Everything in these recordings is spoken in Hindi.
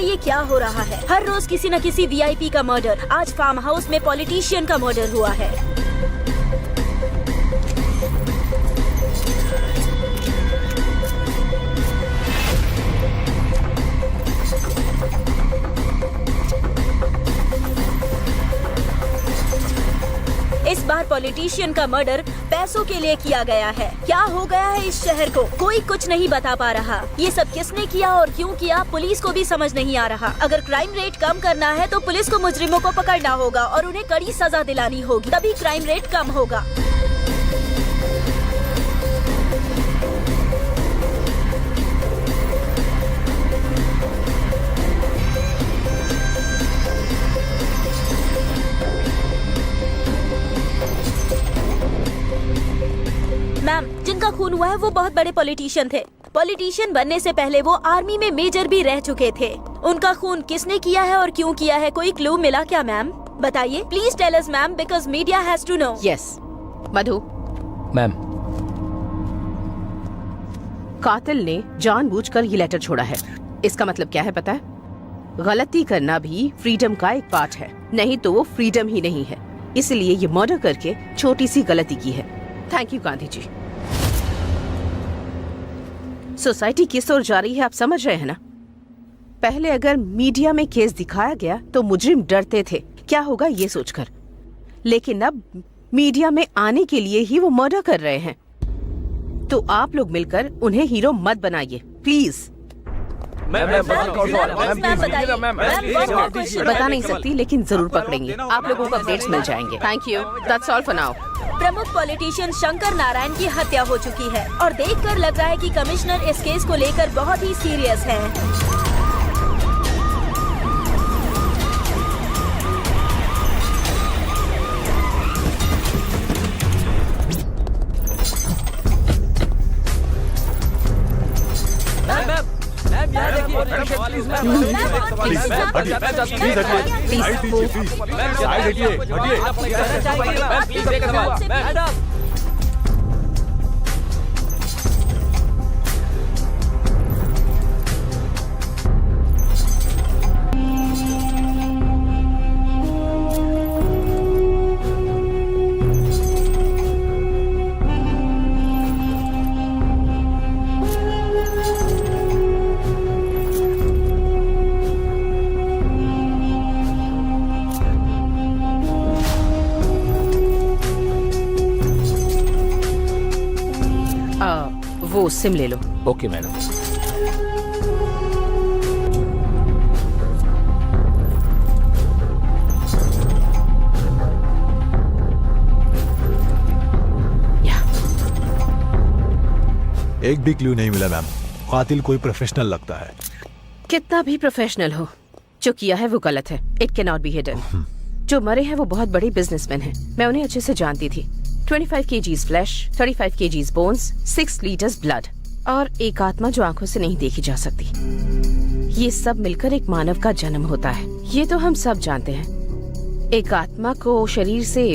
ये क्या हो रहा है? हर रोज किसी न किसी वीआईपी का मर्डर। आज फार्म हाउस में पॉलिटिशियन का मर्डर हुआ है। इस बार पॉलिटिशियन का मर्डर पैसों के लिए किया गया है। क्या हो गया है इस शहर को? कोई कुछ नहीं बता पा रहा। ये सब किसने किया और क्यों किया, पुलिस को भी समझ नहीं आ रहा। अगर क्राइम रेट कम करना है तो पुलिस को मुजरिमों को पकड़ना होगा और उन्हें कड़ी सजा दिलानी होगी, तभी क्राइम रेट कम होगा। मैम, जिनका खून हुआ है वो बहुत बड़े पॉलिटिशियन थे। पॉलिटिशियन बनने से पहले वो आर्मी में मेजर भी रह चुके थे। उनका खून किसने किया है और क्यों किया है, कोई क्लू मिला क्या मैम? बताइए please tell us ma'am, because media has to know. Yes Madhu ma'am, कातिल ने जानबूझकर ये लेटर छोड़ा है। इसका मतलब क्या है पता है? गलती करना भी फ्रीडम का एक पार्ट है, नहीं तो वो फ्रीडम ही नहीं है। इसलिए ये मर्डर करके छोटी सी गलती की है। Thank you Gandhi ji. Society किस ओर जा रही है आप समझ रहे हैं ना? पहले अगर मीडिया में केस दिखाया गया तो मुजरिम डरते थे क्या होगा ये सोचकर, लेकिन अब मीडिया में आने के लिए ही वो मर्डर कर रहे हैं। तो आप लोग मिलकर उन्हें हीरो मत बनाइए प्लीज। बता नहीं सकती लेकिन जरूर पकड़ेंगे। आप लोगों को अपडेट्स मिल जाएंगे। Thank you, that's all for now. प्रमुख पॉलिटिशियन शंकर नारायण की हत्या हो चुकी है और देखकर लग रहा है कि कमिश्नर इस केस को लेकर बहुत ही सीरियस है। वो सिम ले लो। Okay madam. एक भी क्लू नहीं मिला मैम। कातिल कोई प्रोफेशनल लगता है। कितना भी प्रोफेशनल हो, जो किया है वो गलत है। It can not be hidden. जो मरे हैं वो बहुत बड़े बिजनेसमैन हैं। मैं उन्हें अच्छे से जानती थी। 25 kgs flash, 35 kgs bones, 6 litres blood और एक आत्मा जो आंखों से नहीं देखी जा सकती। ये सब मिलकर एक मानव का जन्म होता है। ये तो हम सब जानते हैं। एक आत्मा को शरीर से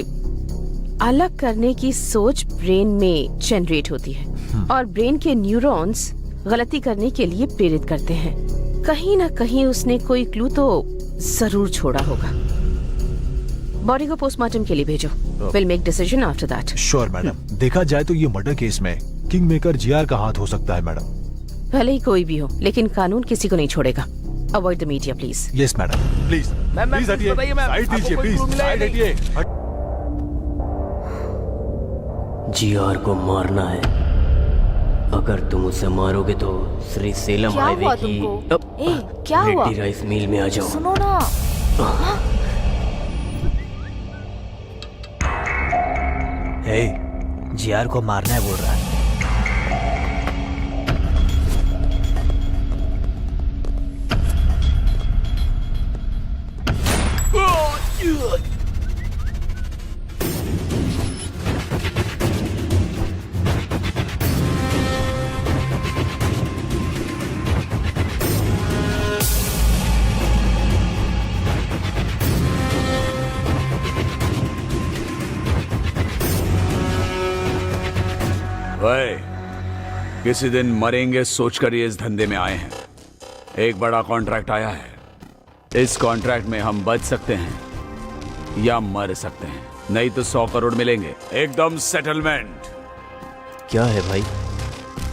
अलग करने की सोच ब्रेन में जनरेट होती है और ब्रेन के न्यूरॉन्स गलती करने के लिए प्रेरित करते हैं। कहीं ना कहीं उसने कोई क्लू तो जरूर छोड़ा होगा। बॉडी को पोस्टमार्टम के लिए भेजो। Will make decision after that. Sure madam. देखा जाए तो ये मर्डर केस में किंग मेकर जीआर का हाथ हो सकता है मैडम। भले ही कोई भी हो, लेकिन कानून किसी को नहीं छोड़ेगा। Avoid the media please. Yes madam. Please please हटिए, साइड दीजिए प्लीज, साइड हटिए। जीआर को मारना है। अगर तुम उसे मारोगे तो श्री सेलम हाईवे की क्या हुआ? रेड्डी राइस मिल में आ जाओ। सुनो ना। हे, जीआर को मारना है बोल रहा है। किसी दिन मरेंगे सोचकर ये इस धंधे में आए हैं। एक बड़ा कॉन्ट्रैक्ट आया है, इस कॉन्ट्रैक्ट में हम बच सकते हैं या मर सकते हैं, नहीं तो 100 करोड़ मिलेंगे एकदम सेटलमेंट। क्या है भाई?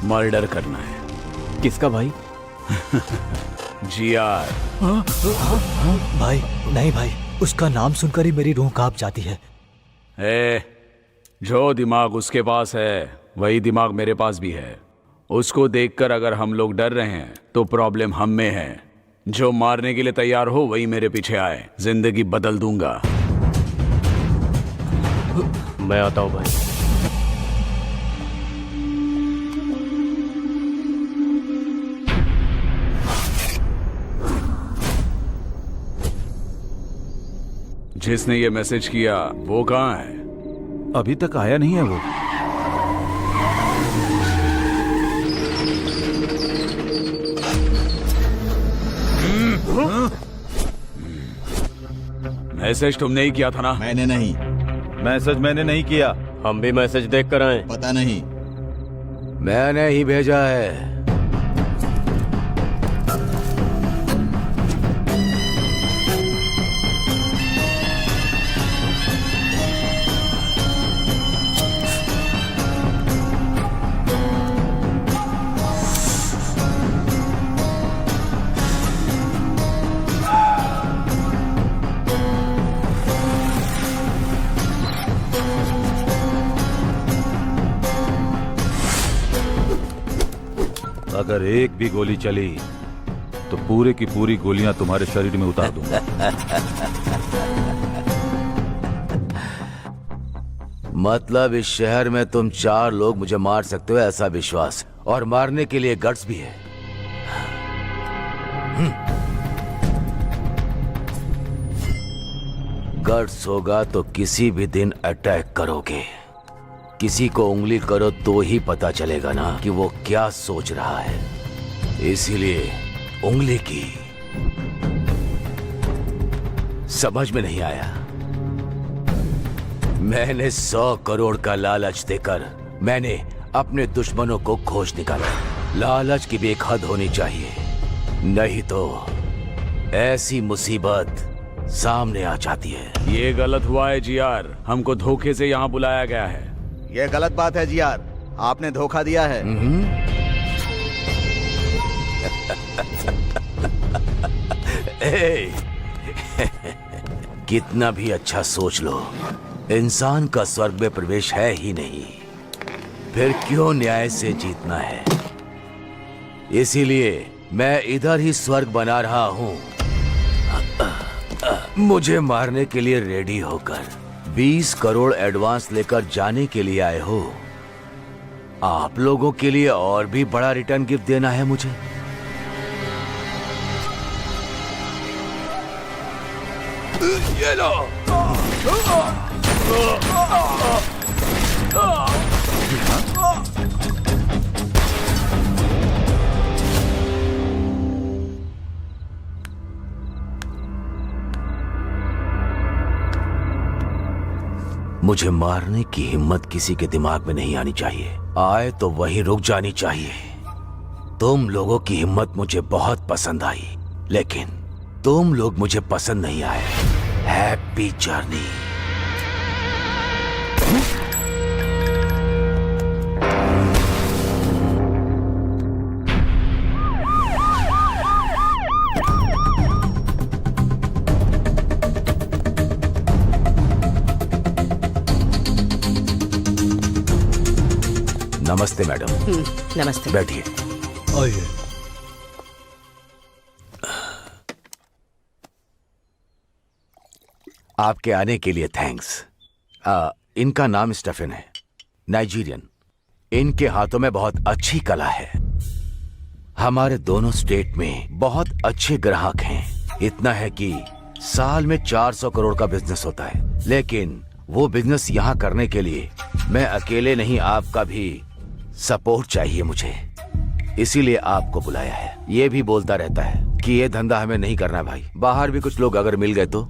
मर्डर करना है। किसका भाई? जीआर। भाई नहीं भाई, उसका नाम सुनकर ही मेरी रूह कांप जाती है। जो दिमाग उसके पास है वही दिमाग मेरे पास भी है। उसको देखकर अगर हम लोग डर रहे हैं तो प्रॉब्लम हम में है। जो मारने के लिए तैयार हो वही मेरे पीछे आए, जिंदगी बदल दूंगा। मैं आता हूं भाई। जिसने ये मैसेज किया वो कहाँ है? अभी तक आया नहीं है वो। मैसेज तुमने ही किया था ना? मैंने नहीं। मैसेज मैंने नहीं किया। हम भी मैसेज देख कर आए। पता नहीं। मैंने ही भेजा है। अगर एक भी गोली चली तो पूरे की पूरी गोलियां तुम्हारे शरीर में उतार दूंगा। मतलब इस शहर में तुम 4 लोग मुझे मार सकते हो ऐसा विश्वास, और मारने के लिए गट्स भी है। गट्स होगा तो किसी भी दिन अटैक करोगे। किसी को उंगली करो तो ही पता चलेगा ना कि वो क्या सोच रहा है। इसीलिए उंगली की। समझ में नहीं आया? मैंने 100 करोड़ का लालच देकर मैंने अपने दुश्मनों को खोज निकाला। लालच की भी एक हद होनी चाहिए, नहीं तो ऐसी मुसीबत सामने आ जाती है। ये गलत हुआ है जीआर, हमको धोखे से यहाँ बुलाया गया है। ये गलत बात है जीआर, आपने धोखा दिया है। कितना भी अच्छा सोच लो, इंसान का स्वर्ग में प्रवेश है ही नहीं, फिर क्यों न्याय से जीतना है? इसीलिए मैं इधर ही स्वर्ग बना रहा हूं। मुझे मारने के लिए रेडी होकर 20 करोड़ एडवांस लेकर जाने के लिए आए हो। आप लोगों के लिए और भी बड़ा रिटर्न गिफ्ट देना है मुझे। ये लो। मुझे मारने की हिम्मत किसी के दिमाग में नहीं आनी चाहिए। आए तो वहीं रुक जानी चाहिए। तुम लोगों की हिम्मत मुझे बहुत पसंद आई, लेकिन तुम लोग मुझे पसंद नहीं आए। Happy journey. नमस्ते मैडम। नमस्ते। बैठिए। आइए। आपके आने के लिए थैंक्स। इनका नाम स्टेफन है, नाइजीरियन। इनके हाथों में बहुत अच्छी कला है। हमारे दोनों स्टेट में बहुत अच्छे ग्राहक हैं। इतना है कि साल में 400 करोड़ का बिजनेस होता है। लेकिन वो बिजनेस यहाँ करने के लिए मैं अकेले नहीं, आपका भी सपोर्ट चाहिए मुझे। इसीलिए आपको बुलाया है। ये भी बोलता रहता है कि ये धंधा हमें नहीं करना भाई। बाहर भी कुछ लोग अगर मिल गए तो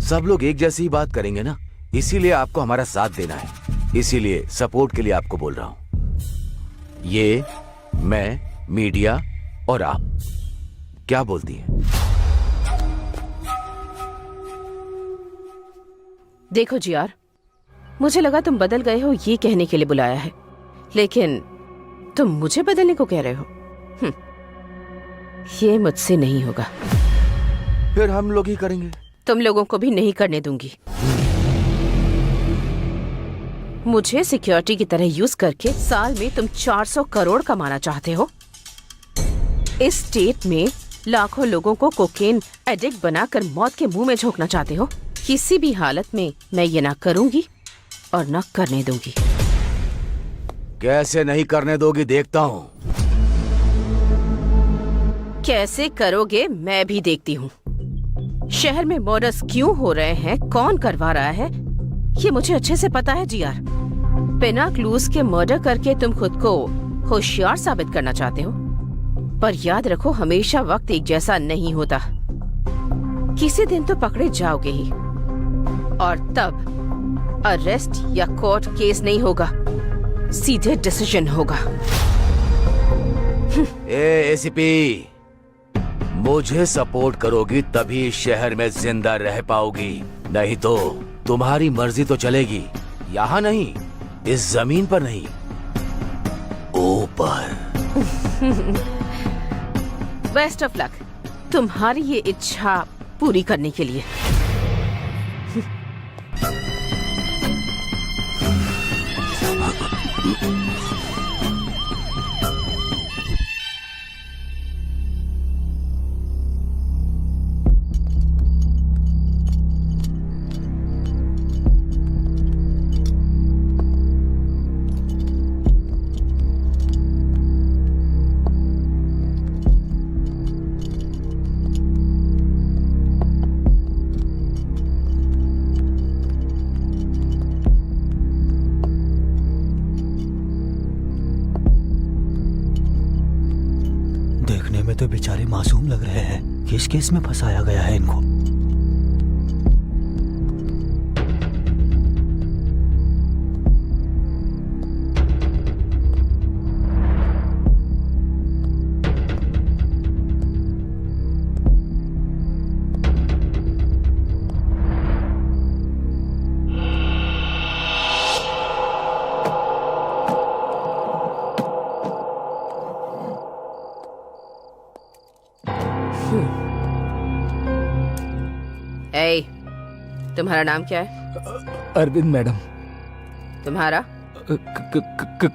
सब लोग एक जैसी ही बात करेंगे ना। इसीलिए आपको हमारा साथ देना है। इसीलिए सपोर्ट के लिए आपको बोल रहा हूं। ये मैं, मीडिया और आप, क्या बोलती हैं? देखो जीआर, मुझे लगा तुम बदल गए हो ये कहने के लिए बुलाया है, लेकिन तुम मुझे बदलने को कह रहे हो। ये मुझसे नहीं होगा। फिर हम लोग ही करेंगे। तुम लोगों को भी नहीं करने दूंगी। मुझे सिक्योरिटी की तरह यूज करके साल में तुम 400 करोड़ कमाना चाहते हो। इस स्टेट में लाखों लोगों को कोकेन एडिक्ट बनाकर मौत के मुंह में झोंकना चाहते हो। किसी भी हालत में मैं ये ना करूंगी और ना करने दूंगी। कैसे नहीं करने दोगी देखता हूँ। कैसे करोगे मैं भी देखती हूँ। शहर में मर्डर्स क्यों हो रहे हैं, कौन करवा रहा है, ये मुझे अच्छे से पता है जीआर। बिना क्लूज के मर्डर करके तुम खुद को होशियार साबित करना चाहते हो, पर याद रखो हमेशा वक्त एक जैसा नहीं होता। किसी दिन तो पकड़े जाओगे ही, और तब अरेस्ट या कोर्ट केस नहीं होगा, सीधे डिसीजन होगा। एसीपी, मुझे सपोर्ट करोगी तभी इस शहर में जिंदा रह पाओगी, नहीं तो तुम्हारी मर्जी तो चलेगी। यहाँ नहीं, इस जमीन पर नहीं, ऊपर। बेस्ट ऑफ लक तुम्हारी ये इच्छा पूरी करने के लिए। देखने में तो बेचारे मासूम लग रहे हैं। किस केस में फंसाया गया है इनको? ए, तुम्हारा नाम क्या है? अरविंद मैडम। तुम्हारा?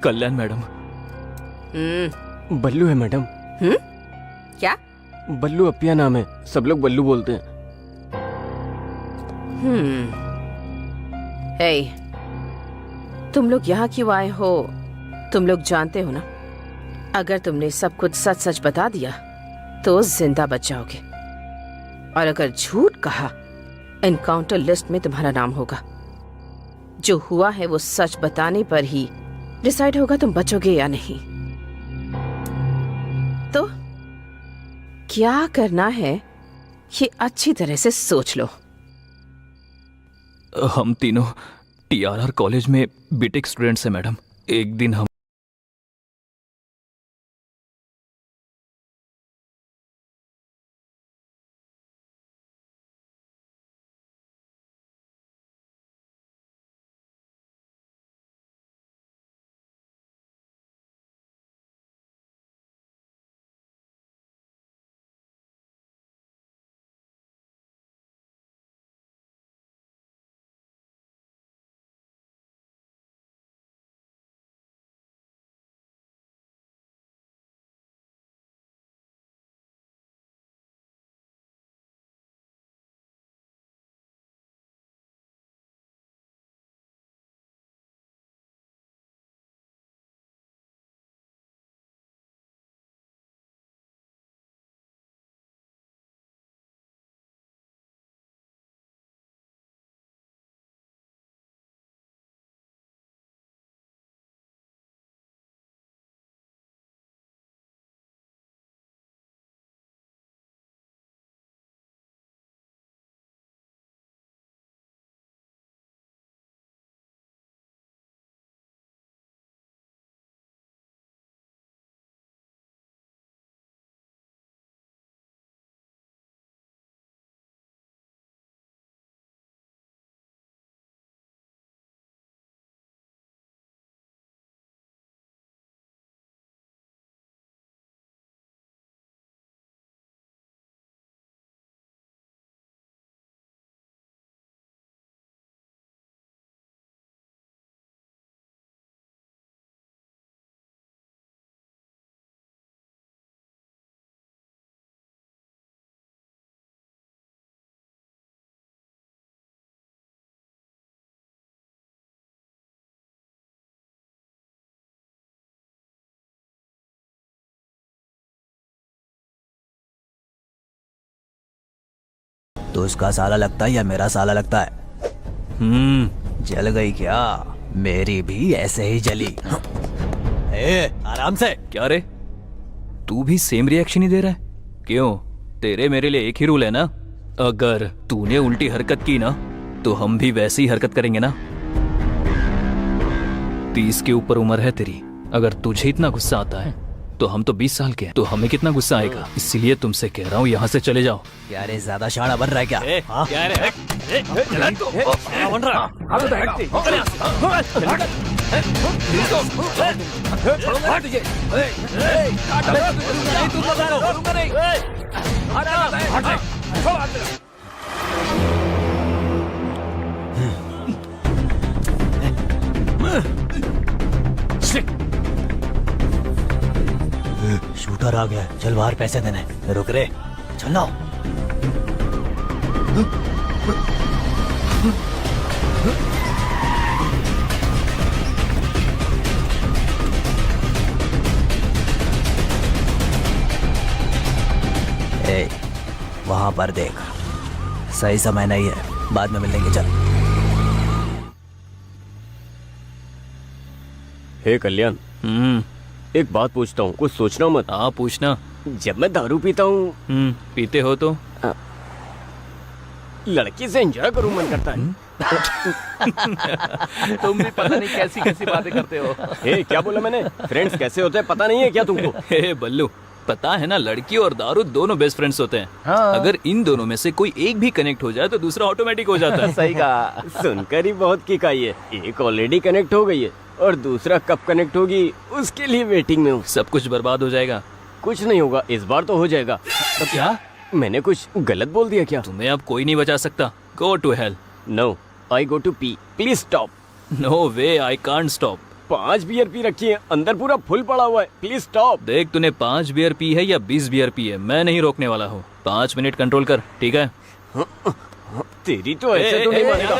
कल्याण मैडम। बल्लू है मैडम। क्या? बल्लू अपिया नाम है, सब लोग बल्लू बोलते हैं। ए, तुम लोग यहाँ क्यों आए हो? तुम लोग जानते हो ना, अगर तुमने सब कुछ सच सच बता दिया तो जिंदा बच जाओगे, और अगर झूठ कहा एनकाउंटर लिस्ट में तुम्हारा नाम होगा। जो हुआ है वो सच बताने पर ही डिसाइड होगा तुम बचोगे या नहीं। तो क्या करना है ये अच्छी तरह से सोच लो। हम तीनों टीआरआर कॉलेज में बीटेक स्टूडेंट्स हैं मैडम। एक दिन हम तो उसका साला लगता है या मेरा साला लगता है? जल गई क्या? मेरी भी ऐसे ही जली। आराम से। क्या रे, तू भी सेम रिएक्शन ही दे रहा है? क्यों, तेरे मेरे लिए एक ही रूल है ना? अगर तूने उल्टी हरकत की ना तो हम भी वैसी ही हरकत करेंगे ना। 30 के ऊपर उम्र है तेरी, अगर तुझे इतना गुस्सा आता है तो हम तो 20 साल के हैं, तो हमें कितना गुस्सा आएगा। इसीलिए तुमसे कह रहा हूँ यहाँ से चले जाओ। क्या रे, ज्यादा शाना बन रहा है क्या? क्या रे? बन रहा शूटर आ गया, चल बाहर पैसे देने। रुक रे, चलो। वहां पर देख, सही समय नहीं है, बाद में मिलेंगे। चल। हे कल्याण, एक बात पूछता हूँ, कुछ सोचना मत। हाँ पूछना। जब मैं दारू पीता हूँ, पीते हो तो लड़की से एंजॉय करूँ मन करता है। तुम भी पता नहीं कैसी कैसी बातें करते हो। हे, क्या बोला मैंने? फ्रेंड्स कैसे होते हैं पता नहीं है क्या तुमको? हे बल्लू, पता है ना, लड़की और दारू दोनों बेस्ट फ्रेंड्स होते हैं। हाँ। अगर इन दोनों में से कोई एक भी कनेक्ट हो जाए तो दूसरा ऑटोमेटिक हो जाता है। सही कहा। सुनकर ही बहुत किक आई है। एक ऑलरेडी कनेक्ट हो गई है और दूसरा कब कनेक्ट होगी उसके लिए वेटिंग में हूँ। सब कुछ बर्बाद हो जाएगा। कुछ नहीं होगा, इस बार तो हो जाएगा। तो क्या मैंने कुछ गलत बोल दिया क्या? तुम्हें अब कोई नहीं बचा सकता। Go to hell. No, I go to pee. Please stop. No way, I can't stop. 5 beer पी रखी है, अंदर पूरा फुल पड़ा हुआ है। Please stop. देख, तूने 5 बियर पी है या 20 बियर पी है, मैं नहीं रोकने वाला हूँ। 5 मिनट कंट्रोल कर, ठीक है? तेरी तो ऐसे तो नहीं मानेगा।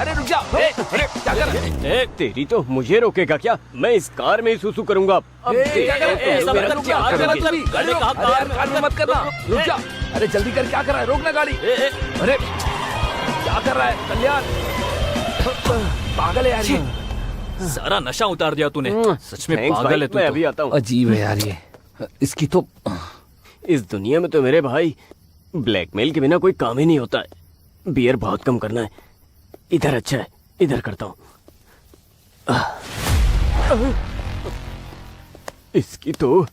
अरे रुक जा। क्या कर रहा है? तेरी तो मुझे रोकेगा क्या? मैं इस कार में ही सुसु करूंगा। अब मत करना, रुक जा। अरे जल्दी कर, क्या कर रहा है? रोकना गाड़ी। अरे क्या कर रहा है कल्याण? पागल है यार ये। सारा नशा उतार दिया तूने। सच में पागल है तू। मैं अभी आता हूँ। अजीब है यार ये। इसकी तो इस दुनिया में तो मेरे भाई ब्लैकमेल के बिना कोई काम ही नहीं होता है। बियर बहुत कम करना है। इधर अच्छा है, इधर करता हूँ। इसकी तो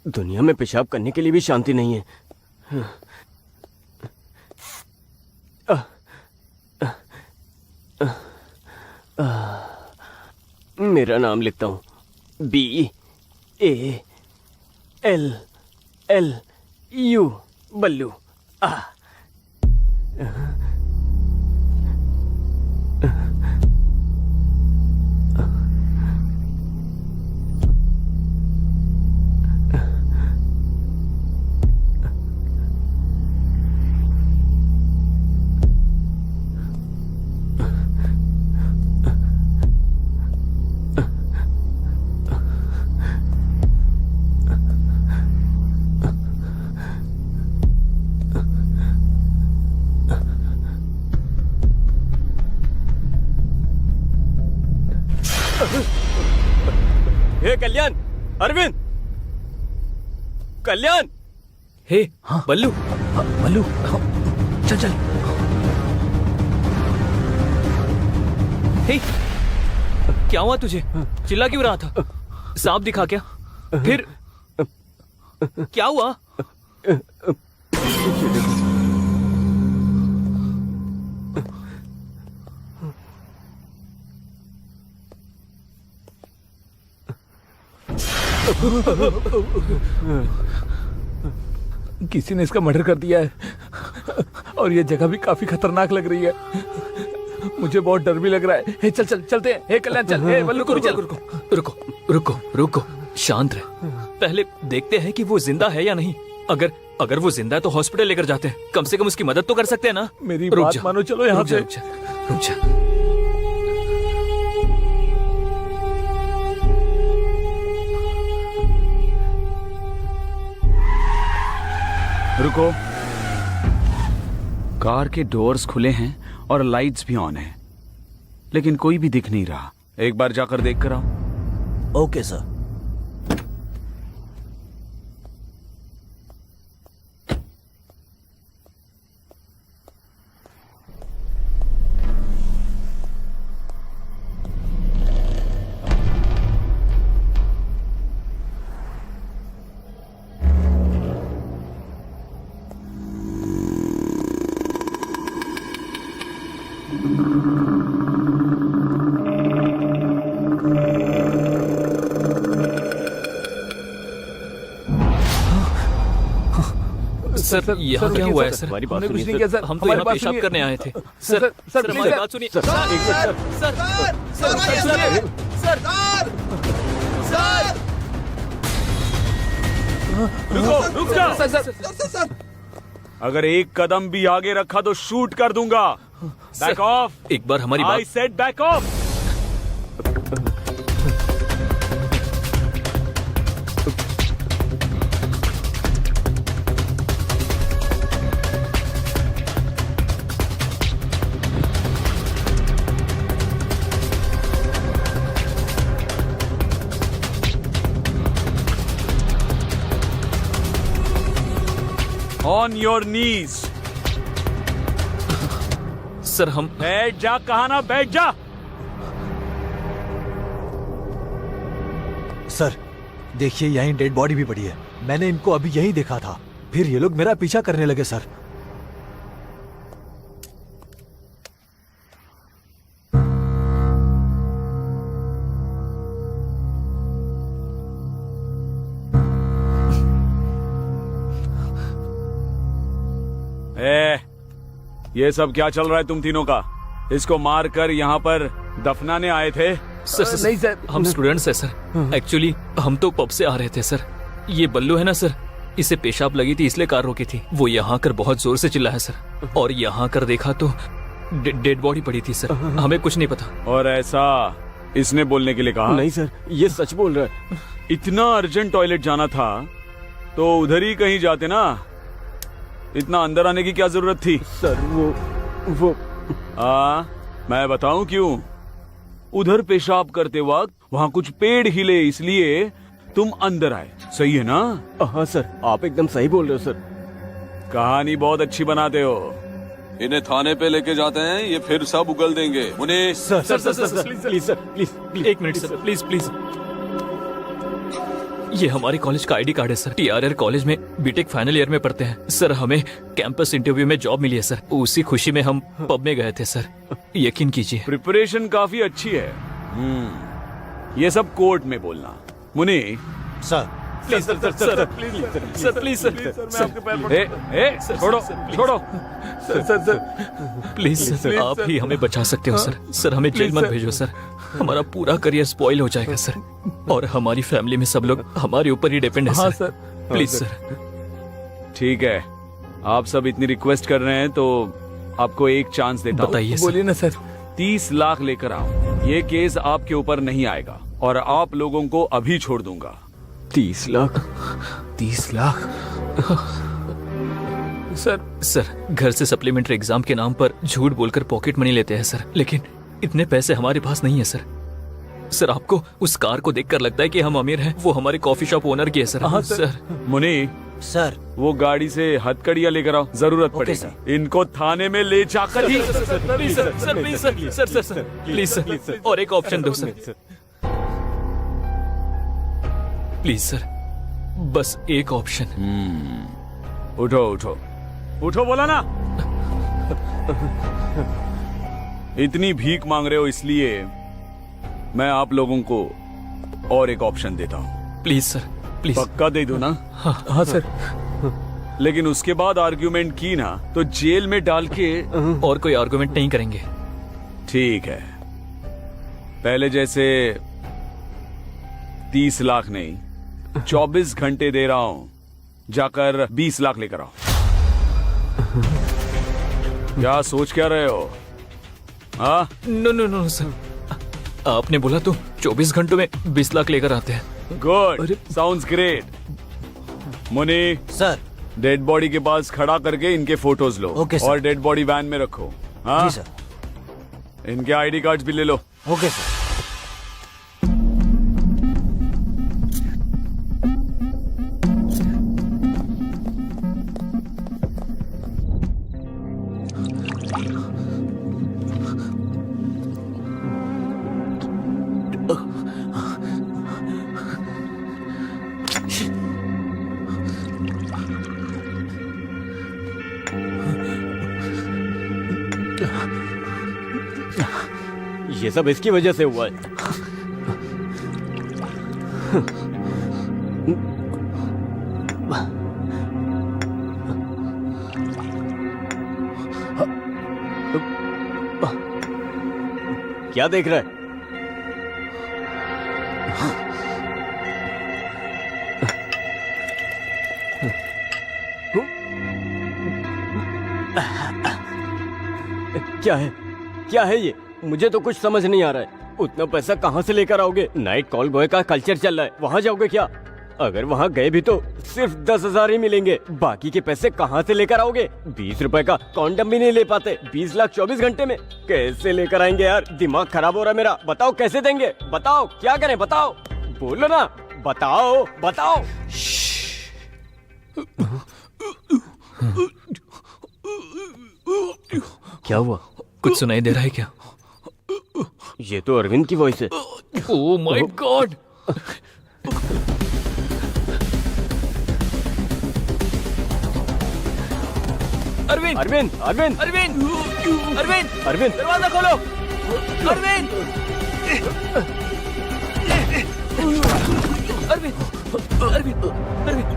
दुनिया में पेशाब करने के लिए भी शांति नहीं है। मेरा नाम लिखता हूँ, BALLU, बल्लू। हे कल्याण, अरविंद, कल्याण। हे हाँ बल्लू। बल्लू, चल चल। हे, क्या हुआ तुझे? चिल्ला क्यों रहा था? सांप दिखा क्या? फिर क्या हुआ? किसी ने इसका मर्डर कर दिया है और ये जगह भी काफी खतरनाक लग रही है। मुझे बहुत डर भी लग रहा है। हे चल चल चलते हैं। हे कल्याण चल। हे बल्लू रुको रुको रुको रुको रुको, शांत रहे। पहले देखते हैं कि वो जिंदा है या नहीं। अगर वो जिंदा है तो हॉस्पिटल लेकर जाते हैं। कम से कम उसकी मदद तो कर सकते हैं ना। मेरी बात मानो, चलो यहाँ से। रुक जा। रुको। कार के डोर्स खुले हैं और लाइट्स भी ऑन हैं, लेकिन कोई भी दिख नहीं रहा। एक बार जाकर देख कर आओ। Okay sir. सर यहाँ क्या हुआ है सर? हमारी बात हमने कुछ सुनिए, नहीं किया सर, हम तो यहाँ बात पेशाब सुनिए। करने आए थे। सर सर हमारी बात सुनिए। सर रुक जाओ। अगर एक कदम भी आगे रखा तो शूट कर दूंगा। Back of. एक बार हमारी आई बात। Said back of. On your knees. Sir हम बैठ जा, कहा ना बैठ जा। सर देखिए, यहीं डेड बॉडी भी पड़ी है। मैंने इनको अभी यहीं देखा था, फिर ये लोग मेरा पीछा करने लगे सर। ये सब क्या चल रहा है तुम तीनों का? इसको मारकर यहाँ पर दफनाने आए थे? सर नहीं सर, हम स्टूडेंट्स हैं सर। एक्चुअली हम तो पब से आ रहे थे सर। ये बल्लू है ना सर, इसे पेशाब लगी थी इसलिए कार रोकी थी। वो यहाँ कर बहुत जोर से चिल्ला है सर, और यहाँ कर देखा तो डेड बॉडी पड़ी थी सर। हमें कुछ नहीं पता। और ऐसा इसने बोलने के लिए कहा? नहीं सर, ये सच बोल रहा है। इतना अर्जेंट टॉयलेट जाना था तो उधर ही कहीं जाते ना, इतना अंदर आने की क्या जरूरत थी? सर वो मैं बताऊं क्यों? उधर पेशाब करते वक्त वहां कुछ पेड़ हिले, इसलिए तुम अंदर आए। सही है ना? हाँ सर, आप एकदम सही बोल रहे हो सर। कहानी बहुत अच्छी बनाते हो। इन्हें थाने पे लेके जाते हैं, ये फिर सब उगल देंगे। उन्हें सर प्लीज सर, प्लीज एक मिनट सर, प्लीज प्लीज। ये हमारे कॉलेज का आईडी कार्ड है सर। TRR कॉलेज में बीटेक फाइनल ईयर में पढ़ते हैं सर। हमें कैंपस इंटरव्यू में जॉब मिली है सर। उसी खुशी में हम पब में गए थे सर। यकीन कीजिए। प्रिपरेशन काफी अच्छी है। ये सब कोर्ट में बोलना। Muni sir please sir, sir please sir, please sir, छोड़ो छोड़ो। सर प्लीज सर, आप ही हमें बचा सकते हो सर। सर हमें जेल मत भेजो सर, हमारा पूरा करियर स्पॉइल हो जाएगा सर, और हमारी फैमिली में सब लोग हमारे ऊपर ही डिपेंड है सर। Sir please sir. ठीक है, आप सब इतनी रिक्वेस्ट कर रहे हैं तो आपको एक चांस देता हूं। बताइए। बोलिए ना सर। 30 लाख लेकर आओ। ये केस आपके ऊपर नहीं आएगा और आप लोगों को अभी छोड़ दूंगा। 30 लाख? 30 लाख? सर घर से सप्लीमेंट्री एग्जाम के नाम पर झूठ बोलकर पॉकेट मनी लेते हैं सर, लेकिन इतने पैसे हमारे पास नहीं है सर। सर आपको उस कार को देखकर लगता है कि हम अमीर हैं? वो हमारे कॉफी शॉप ओनर की है सर। हाँ सर। मुनी सर वो गाड़ी से हथकड़ियां लेकर आओ, जरूरत पड़ेगी। इनको थाने में ले जाकर ही। Please sir, sir please sir, sir sir sir please sir, और एक ऑप्शन दो सर प्लीज सर, बस एक ऑप्शन। उठो उठो उठो, बोला ना। इतनी भीख मांग रहे हो इसलिए मैं आप लोगों को और एक ऑप्शन देता हूँ। Please sir, please. पक्का दे दो ना? हाँ सर। लेकिन उसके बाद आर्ग्यूमेंट की ना तो जेल में डाल के। और कोई आर्ग्यूमेंट नहीं करेंगे। ठीक है, पहले जैसे 30 लाख नहीं, 24 घंटे दे रहा हूं, जाकर 20 लाख लेकर आओ। क्या सोच क्या रहे हो? हाँ? नो सर, आपने बोला तो 24 घंटों में 20 लाख लेकर आते हैं। Good, sounds great. Muni sir, dead body के पास खड़ा करके इनके फोटोज लो। Okay sir. और डेड बॉडी वैन में रखो। हाँ जी सर। इनके आईडी कार्ड्स भी ले लो। Okay sir. ये सब इसकी वजह से हुआ है। क्या देख रहा है? क्या है? क्या है ये? मुझे तो कुछ समझ नहीं आ रहा है। उतना पैसा कहाँ से लेकर आओगे? नाइट कॉल बॉय का कल्चर चल रहा है, वहाँ जाओगे क्या? अगर वहाँ गए भी तो सिर्फ 10,000 ही मिलेंगे। बाकी के पैसे कहाँ से लेकर आओगे? 20 रुपए का कॉन्डम भी नहीं ले पाते। 20 लाख 24 घंटे में कैसे लेकर आएंगे यार? दिमाग खराब हो रहा है मेरा। बताओ कैसे देंगे? बताओ क्या करें? बताओ, बोलो ना, बताओ बताओ। क्या हुआ? कुछ सुनाई दे रहा है क्या? ये तो अरविंद की वॉइस है। Oh my god! Arvind! Arvind! Arvind! Arvind! Arvind! Arvind! दरवाजा खोलो! अरविंद! अरविंद! अरविंद! अरविंद!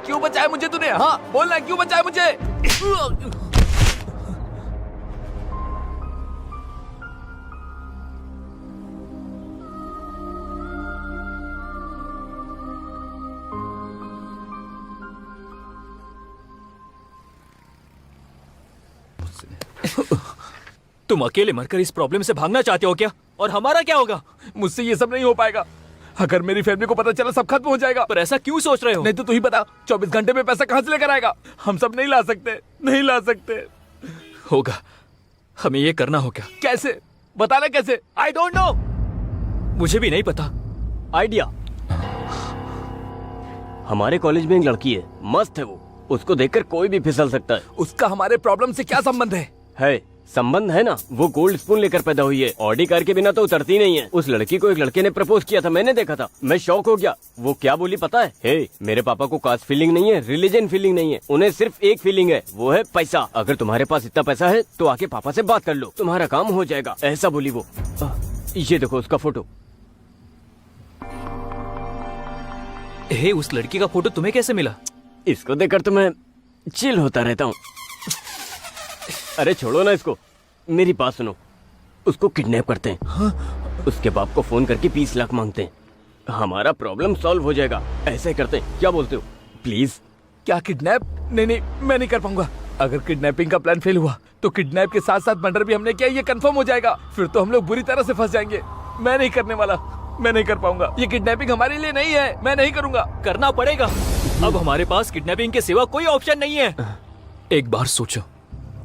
क्यों बचाया मुझे तूने? हाँ बोलना, क्यों बचाया मुझे? तुम अकेले मरकर इस प्रॉब्लम से भागना चाहते हो क्या? और हमारा क्या होगा? मुझसे ये सब नहीं हो पाएगा। अगर मेरी फैमिली को पता चला सब खत्म हो जाएगा। पर ऐसा क्यों सोच रहे हो? नहीं तो तू ही बता, 24 घंटे में पैसा कहाँ से लेकर आएगा? हम सब नहीं ला सकते, नहीं ला सकते। होगा, हमें ये करना होगा। कैसे? बताना कैसे? I don't know. मुझे भी नहीं पता। आइडिया। हमारे कॉलेज में एक लड़की है, मस्त है वो। उसको देखकर कोई भी फिसल सकता है। उसका हमारे प्रॉब्लम से क्या संबंध है? संबंध है ना, वो गोल्ड स्पून लेकर पैदा हुई है। ऑडी कार के बिना तो उतरती नहीं है। उस लड़की को एक लड़के ने प्रपोज किया था, मैंने देखा था। मैं शॉक हो गया। वो क्या बोली पता है? मेरे पापा को कास्ट फीलिंग नहीं है, रिलीजन फीलिंग नहीं है, उन्हें सिर्फ एक फीलिंग है, वो है पैसा। अगर तुम्हारे पास इतना पैसा है तो आके पापा से बात कर लो, तुम्हारा काम हो जाएगा, ऐसा बोली वो। ये देखो उसका फोटो। उस लड़की का फोटो तुम्हें कैसे मिला? इसको देखकर तो मैं चिल होता रहता हूँ। अरे छोड़ो ना इसको, मेरी बात सुनो। उसको किडनैप करते हैं। हाँ? उसके बाप को फोन करके 20 लाख मांगते हैं। हमारा प्रॉब्लम सॉल्व हो जाएगा। ऐसे करते हैं, क्या बोलते हो? प्लीज। क्या किडनैप? नहीं, मैं नहीं कर पाऊंगा। अगर किडनैपिंग का प्लान फेल हुआ तो किडनैप के साथ साथ मर्डर भी हमने किया, ये कंफर्म हो जाएगा। फिर तो हम लोग बुरी तरह से फंस जाएंगे। मैं नहीं करने वाला, मैं नहीं कर पाऊंगा। ये किडनैपिंग हमारे लिए नहीं है, मैं नहीं करूंगा। करना पड़ेगा। अब हमारे पास किडनैपिंग के सिवा कोई ऑप्शन नहीं है। एक बार सोचो,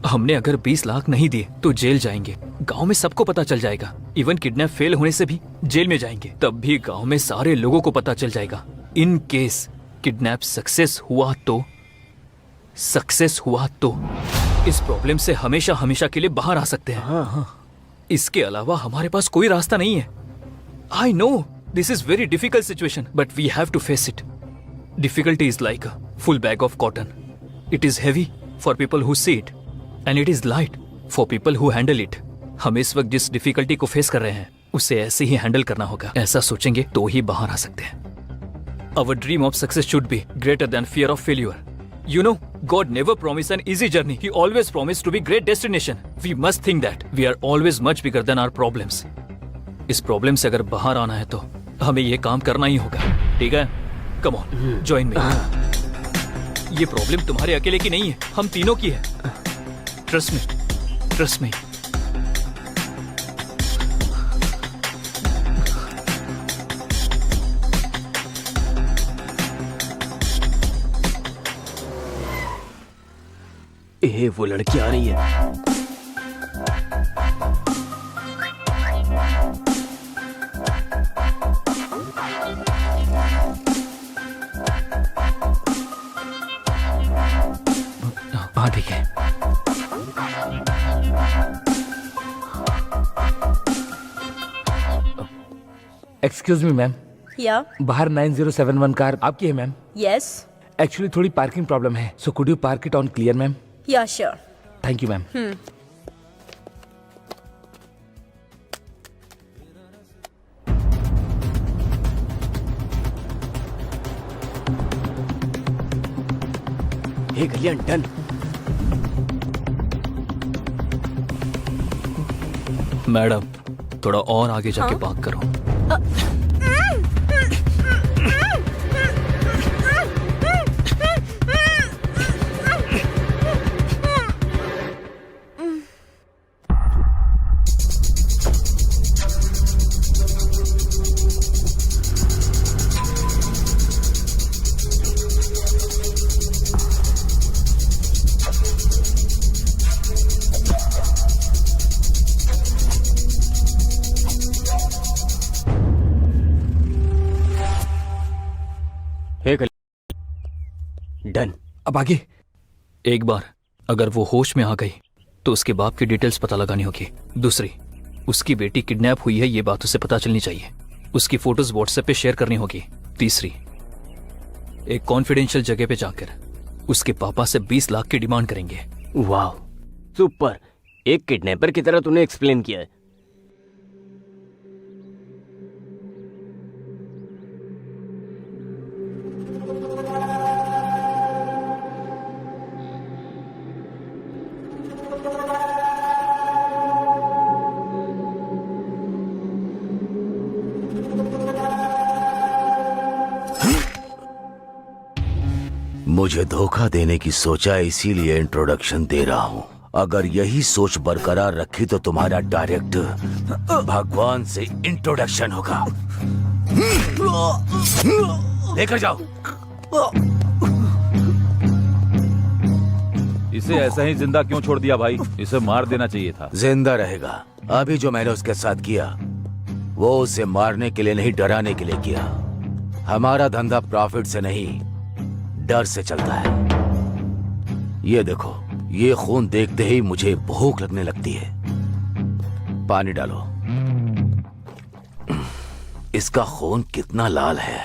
हमने अगर 20 लाख नहीं दिए तो जेल जाएंगे। गांव में सबको पता चल जाएगा। इवन किडनैप फेल होने से भी जेल में जाएंगे। तब भी गांव में सारे लोगों को पता चल जाएगा। इन केस किडनैप सक्सेस हुआ तो इस प्रॉब्लम से हमेशा हमेशा के लिए बाहर आ सकते हैं। हाँ। इसके अलावा हमारे पास कोई रास्ता नहीं है। I know this is very difficult situation, but we have to face it. Difficulty is like a full bag of cotton. It is heavy for people who see it and it is light for people who handle it. हम इस वक्त जिस डिफिकल्टी को फेस कर रहे हैं उसे ऐसे ही हैंडल करना होगा। ऐसा सोचेंगे तो ही बाहर आ सकते हैं। Our dream of success should be greater than fear of failure. You know, God never promised an easy journey. He always promised to be great destination. We must think that we are always much bigger than our problems. इस प्रॉब्लम से अगर बाहर आना है तो हमें ये काम करना ही होगा। ठीक है? Come on, join me. ये प्रॉब्लम तुम्हारे अकेले की नहीं है, हम तीनों की है। Trust me. Trust me. वो लड़की आ रही है। हाँ ठीक है। एक्सक्यूज मी मैम, या बाहर 9071 कार आपकी है मैम? यस एक्चुअली थोड़ी पार्किंग प्रॉब्लम है, so could you park it on clear ma'am? Yeah sure. Thank you ma'am. Hey Kalyan, done. Madam थोड़ा और आगे जाके पार्क करो। Hey Kalyan, done. अब आगे? एक बार अगर वो होश में आ गई तो उसके बाप की डिटेल्स पता लगानी होगी। दूसरी, उसकी बेटी किडनैप हुई है ये बात उसे पता चलनी चाहिए। उसकी फोटोज व्हाट्सएप पे शेयर करनी होगी। तीसरी, एक कॉन्फिडेंशियल जगह पे जाकर उसके पापा से 20 लाख की डिमांड करेंगे। वाह, सुपर। एक किडनैपर की तरह तूने एक्सप्लेन किया है। मुझे धोखा देने की सोचा, इसीलिए इंट्रोडक्शन दे रहा हूँ। अगर यही सोच बरकरार रखी तो तुम्हारा डायरेक्ट भगवान से इंट्रोडक्शन होगा। लेकर जाओ। इसे ऐसा ही जिंदा क्यों छोड़ दिया भाई? इसे मार देना चाहिए था। जिंदा रहेगा। अभी जो मैंने उसके साथ किया वो उसे मारने के लिए नहीं, डराने के लिए किया। हमारा धंधा प्रॉफिट से नहीं, डर से चलता है। ये देखो, ये खून देखते ही मुझे भूख लगने लगती है। पानी डालो। इसका खून कितना लाल है।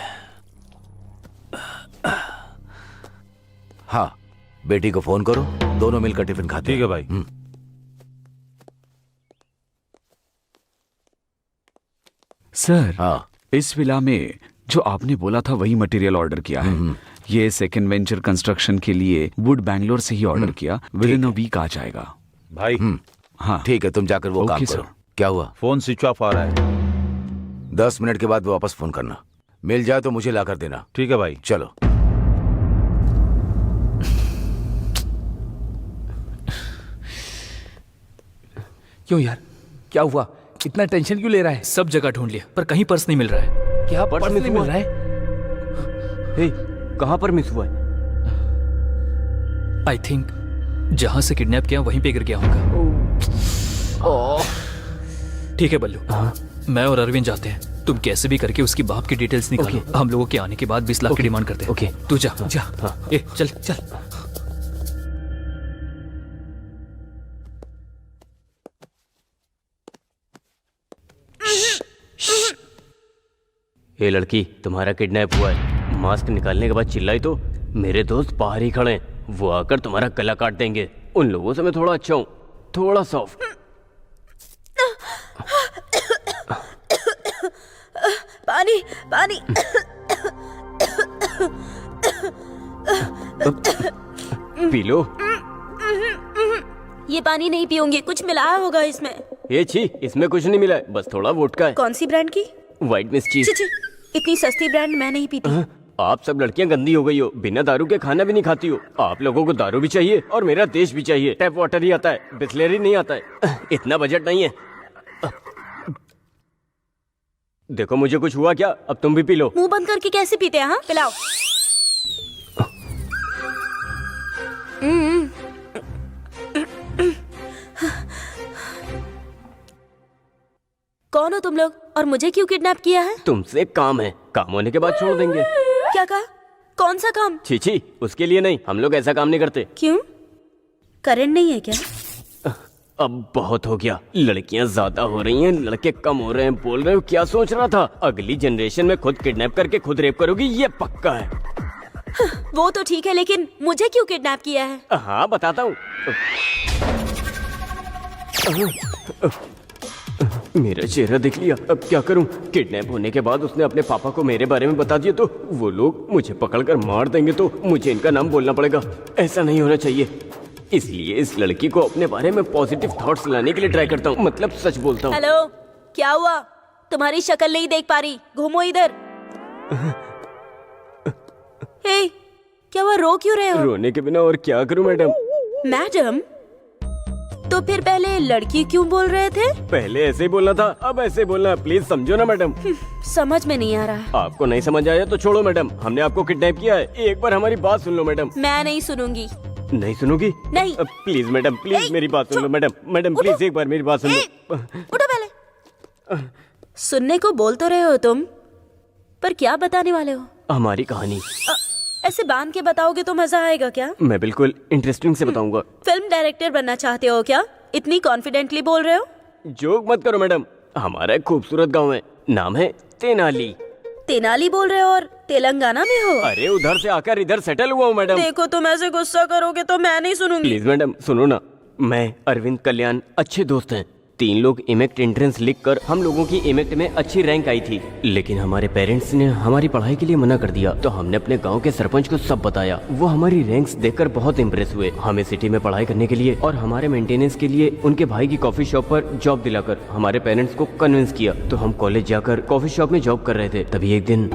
हाँ, बेटी को फोन करो, दोनों मिलकर टिफिन खाते। ठीक है भाई। सर, हाँ, इस विला में जो आपने बोला था वही मटेरियल ऑर्डर किया है। ये सेकंड वेंचर कंस्ट्रक्शन के लिए वुड बैंगलोर से ही ऑर्डर किया। विद इन अ वीक आ जाएगा भाई। हाँ ठीक है, तुम जाकर वो काम सर। करो। क्या हुआ? फोन स्विच ऑफ आ रहा है। 10 मिनट के बाद वापस फोन करना। मिल जाए तो मुझे लाकर देना। ठीक है भाई। चलो। क्यों यार, क्या हुआ? इतना टेंशन क्यों ले रहा है? सब जगह ढूंढ लिया पर कहीं पर्स नहीं मिल रहा है। क्या पर्स नहीं मिल रहा है? हे, कहाँ पर मिस हुआ है? आई थिंक जहां से किडनैप किया वहीं पे गिर गया होगा। ठीक है बल्लू, मैं और अरविंद जाते हैं। तुम कैसे भी करके उसकी बाप की डिटेल्स निकालो। हम लोगों के आने के बाद 20 लाख की डिमांड करते हैं। ओके, तू जा जा। ए चल चल। ये लड़की, तुम्हारा किडनैप हुआ है। मास्क निकालने के बाद चिल्लाई तो मेरे दोस्त बाहर ही खड़े हैं। वो आकर तुम्हारा गला काट देंगे। उन लोगों से मैं थोड़ा अच्छा हूँ, थोड़ा सॉफ्ट। पानी पानी। P low. ये पानी नहीं पीऊंगी, कुछ मिलाया होगा इसमें। ये छी, इसमें कुछ नहीं मिला है, बस थोड़ा वोडका है। कौन सी ब्रांड की? व्हाइट मिस चीज। छी, इतनी सस्ती ब्रांड मैं नहीं पीती। आप सब लड़कियां गंदी हो गई हो, बिना दारू के खाना भी नहीं खाती हो। आप लोगों को दारू भी चाहिए और मेरा देश भी चाहिए। टैप वाटर ही आता है, बिस्लेरी नहीं आता है। इतना बजट नहीं है। देखो मुझे कुछ हुआ क्या? अब तुम भी पी लो। मुंह बंद करके कैसे पीते हैं? हाँ, पिलाओ। कौन हो तुम लोग और मुझे क्यों किडनैप किया है? तुमसे काम है, काम होने के बाद छोड़ देंगे। क्या कहा? कौन सा काम? छी, उसके लिए नहीं, हम लोग ऐसा काम नहीं करते। क्यों? करंट नहीं है क्या? अब बहुत हो गया, लड़कियां ज्यादा हो रही हैं, लड़के कम हो रहे हैं। बोल रहे हो क्या सोच रहा था? अगली जनरेशन में खुद किडनैप करके खुद रेप करोगी, ये पक्का है। वो तो ठीक है, लेकिन मुझे क्यों किडनैप किया है? हाँ बताता हूँ। मेरा चेहरा देख लिया, अब क्या करूं? किडनैप होने के बाद उसने अपने पापा को मेरे बारे में बता दिया तो वो लोग मुझे पकड़कर मार देंगे, तो मुझे इनका नाम बोलना पड़ेगा। ऐसा नहीं होना चाहिए, इसलिए इस लड़की को अपने बारे में पॉजिटिव थॉट्स लाने के लिए ट्राई करता हूँ, मतलब सच बोलता हूँ। हेलो, क्या हुआ? तुम्हारी शक्ल नहीं देख पा रही, घूमो इधर। हे, क्या हुआ? रो क्यों रहे हो? रोने के बिना और क्या करूं मैडम? मैडम? तो फिर पहले लड़की क्यों बोल रहे थे? पहले ऐसे ही बोलना था, अब ऐसे बोलना, प्लीज समझो ना मैडम। समझ में नहीं आ रहा। आपको नहीं समझ आया तो छोड़ो मैडम, हमने आपको किडनैप किया है, एक बार हमारी बात सुन लो मैडम। मैं नहीं सुनूंगी। नहीं सुनोगी? नहीं। प्लीज मैडम, प्लीज मेरी बात सुन लो मैडम। मैडम प्लीज एक बार मेरी बात सुन लो। उठो पहले। सुनने को बोल तो रहे हो तुम, पर क्या बताने वाले हो? हमारी कहानी। ऐसे बांध के बताओगे तो मजा आएगा क्या? मैं बिल्कुल इंटरेस्टिंग से बताऊंगा। फिल्म डायरेक्टर बनना चाहते हो क्या? इतनी कॉन्फिडेंटली बोल रहे हो? जोक मत करो मैडम, हमारा एक खूबसूरत गांव है, नाम है तेनाली। तेनाली बोल रहे हो और तेलंगाना में हो? अरे उधर से आकर इधर सेटल हुआ हूँ मैडम। देखो तुम ऐसे गुस्सा करोगे तो मैं नहीं सुनूंगी। प्लीज मैडम सुनो ना, मैं अरविंद कल्याण अच्छे दोस्त हैं। 3 लोग इमेक्ट एंट्रेंस लिखकर हम लोगों की इमेक्ट में अच्छी रैंक आई थी, लेकिन हमारे पेरेंट्स ने हमारी पढ़ाई के लिए मना कर दिया। तो हमने अपने गांव के सरपंच को सब बताया, वो हमारी रैंक्स देखकर बहुत इम्प्रेस हुए। हमें सिटी में पढ़ाई करने के लिए और हमारे मेंटेनेंस के लिए उनके भाई की कॉफी शॉप पर जॉब दिलाकर हमारे पेरेंट्स को कन्विंस किया। तो हम कॉलेज जाकर कॉफी शॉप में जॉब कर रहे थे, तभी एक दिन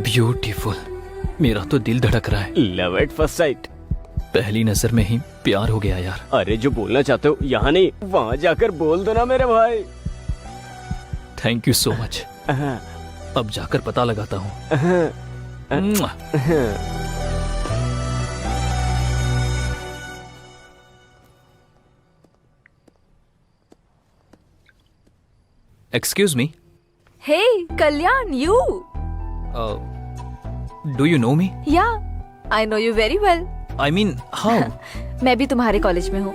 ब्यूटीफुल, मेरा तो दिल धड़क रहा है। लव एट फर्स्ट साइट, पहली नजर में ही प्यार हो गया यार। अरे जो बोलना चाहते हो यहाँ नहीं वहाँ जाकर बोल दो ना मेरे भाई। Thank you so much. अब जाकर पता लगाता हूँ। Excuse me. Hey Kalyan, you? Do you know me? Yeah, I know you very well. I mean how? मैं भी तुम्हारे कॉलेज में हूँ।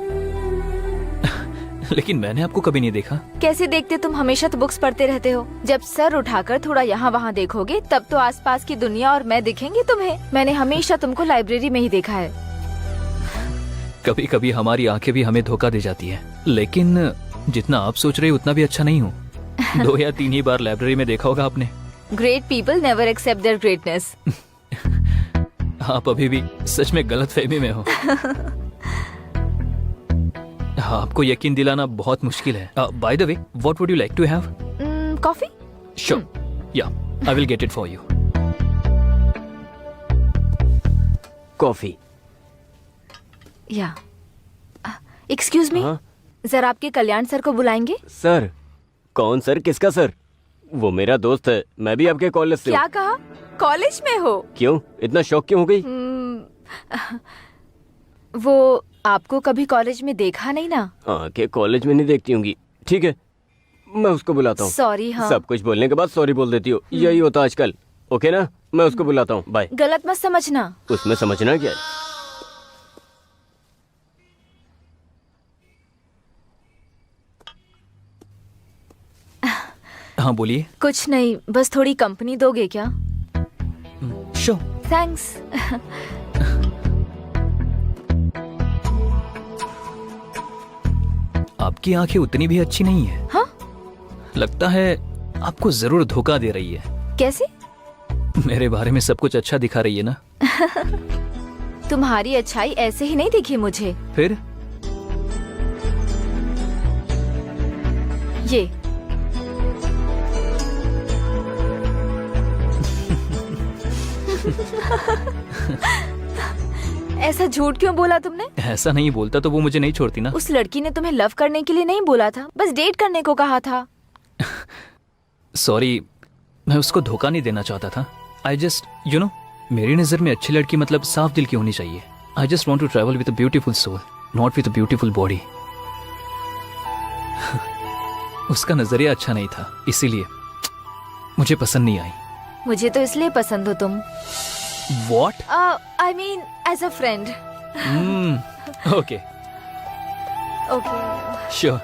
लेकिन मैंने आपको कभी नहीं देखा। कैसे देखते? तुम हमेशा तो बुक्स पढ़ते रहते हो। जब सर उठाकर थोड़ा यहाँ वहाँ देखोगे तब तो आसपास की दुनिया और मैं दिखेंगे तुम्हें। मैंने हमेशा तुमको लाइब्रेरी में ही देखा है। कभी कभी हमारी आंखें भी हमें धोखा दे जाती है, लेकिन जितना आप सोच रहे हो उतना भी अच्छा नहीं हूँ। 2 या 3 ही बार लाइब्रेरी में देखा होगा आपने। Great people never accept their greatness. आप अभी भी सच में गलत फहमी में हो। आपको यकीन दिलाना बहुत मुश्किल है। By the way, what would you like to have? Coffee? Sure, yeah I will get it for you. Coffee. Yeah excuse me, जरा आपके कल्याण सर को बुलाएंगे? सर? कौन सर? किसका सर? वो मेरा दोस्त है, मैं भी आपके कॉलेज से। क्या कहा? कॉलेज में हो? क्यों इतना शौक क्यों हो गई? वो आपको कभी कॉलेज में देखा नहीं ना? आंखें कॉलेज में नहीं देखती होंगी। ठीक है, मैं उसको बुलाता हूँ। सॉरी। हाँ, सब कुछ बोलने के बाद सॉरी बोल देती हो, यही होता आजकल। ओके ना, मैं उसको बुलाता हूँ, बाय। गलत मत समझना। उसमें समझना क्या है? हाँ बोलिए। कुछ नहीं, बस थोड़ी कंपनी दोगे क्या? श्योर। थैंक्स। आपकी आंखें उतनी भी अच्छी नहीं है। हाँ? लगता है आपको जरूर धोखा दे रही है। कैसे? मेरे बारे में सब कुछ अच्छा दिखा रही है ना। तुम्हारी अच्छाई ऐसे ही नहीं दिखी मुझे। फिर? ये ऐसा झूठ क्यों बोला तुमने? ऐसा नहीं बोलता तो वो मुझे नहीं छोड़ती ना। उस लड़की ने तुम्हें लव करने के लिए नहीं बोला था, बस डेट करने को कहा था। सॉरी, मैं उसको धोखा नहीं देना चाहता था। आई जस्ट मेरी नजर में अच्छी लड़की मतलब साफ दिल की होनी चाहिए। I just want to travel with a beautiful soul, not with a beautiful body. उसका नजरिया अच्छा नहीं था, इसीलिए मुझे पसंद नहीं आई। मुझे तो इसलिए पसंद हो तुम। What? I mean as a friend. Okay. Okay. Sure.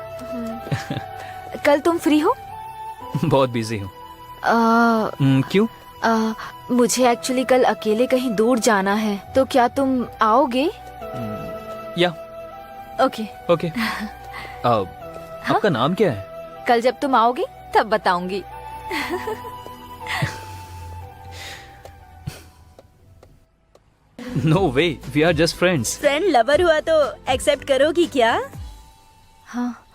कल तुम फ्री हो? बहुत बिजी हूँ। क्यों? मुझे एक्चुअली कल अकेले कहीं दूर जाना है, तो क्या तुम आओगे? या। ओके। ओके। आपका नाम क्या है? कल जब तुम आओगे तब बताऊंगी। No way, we are just friends. Friend lover हुआ तो एक्सेप्ट करोगी क्या? हाँ।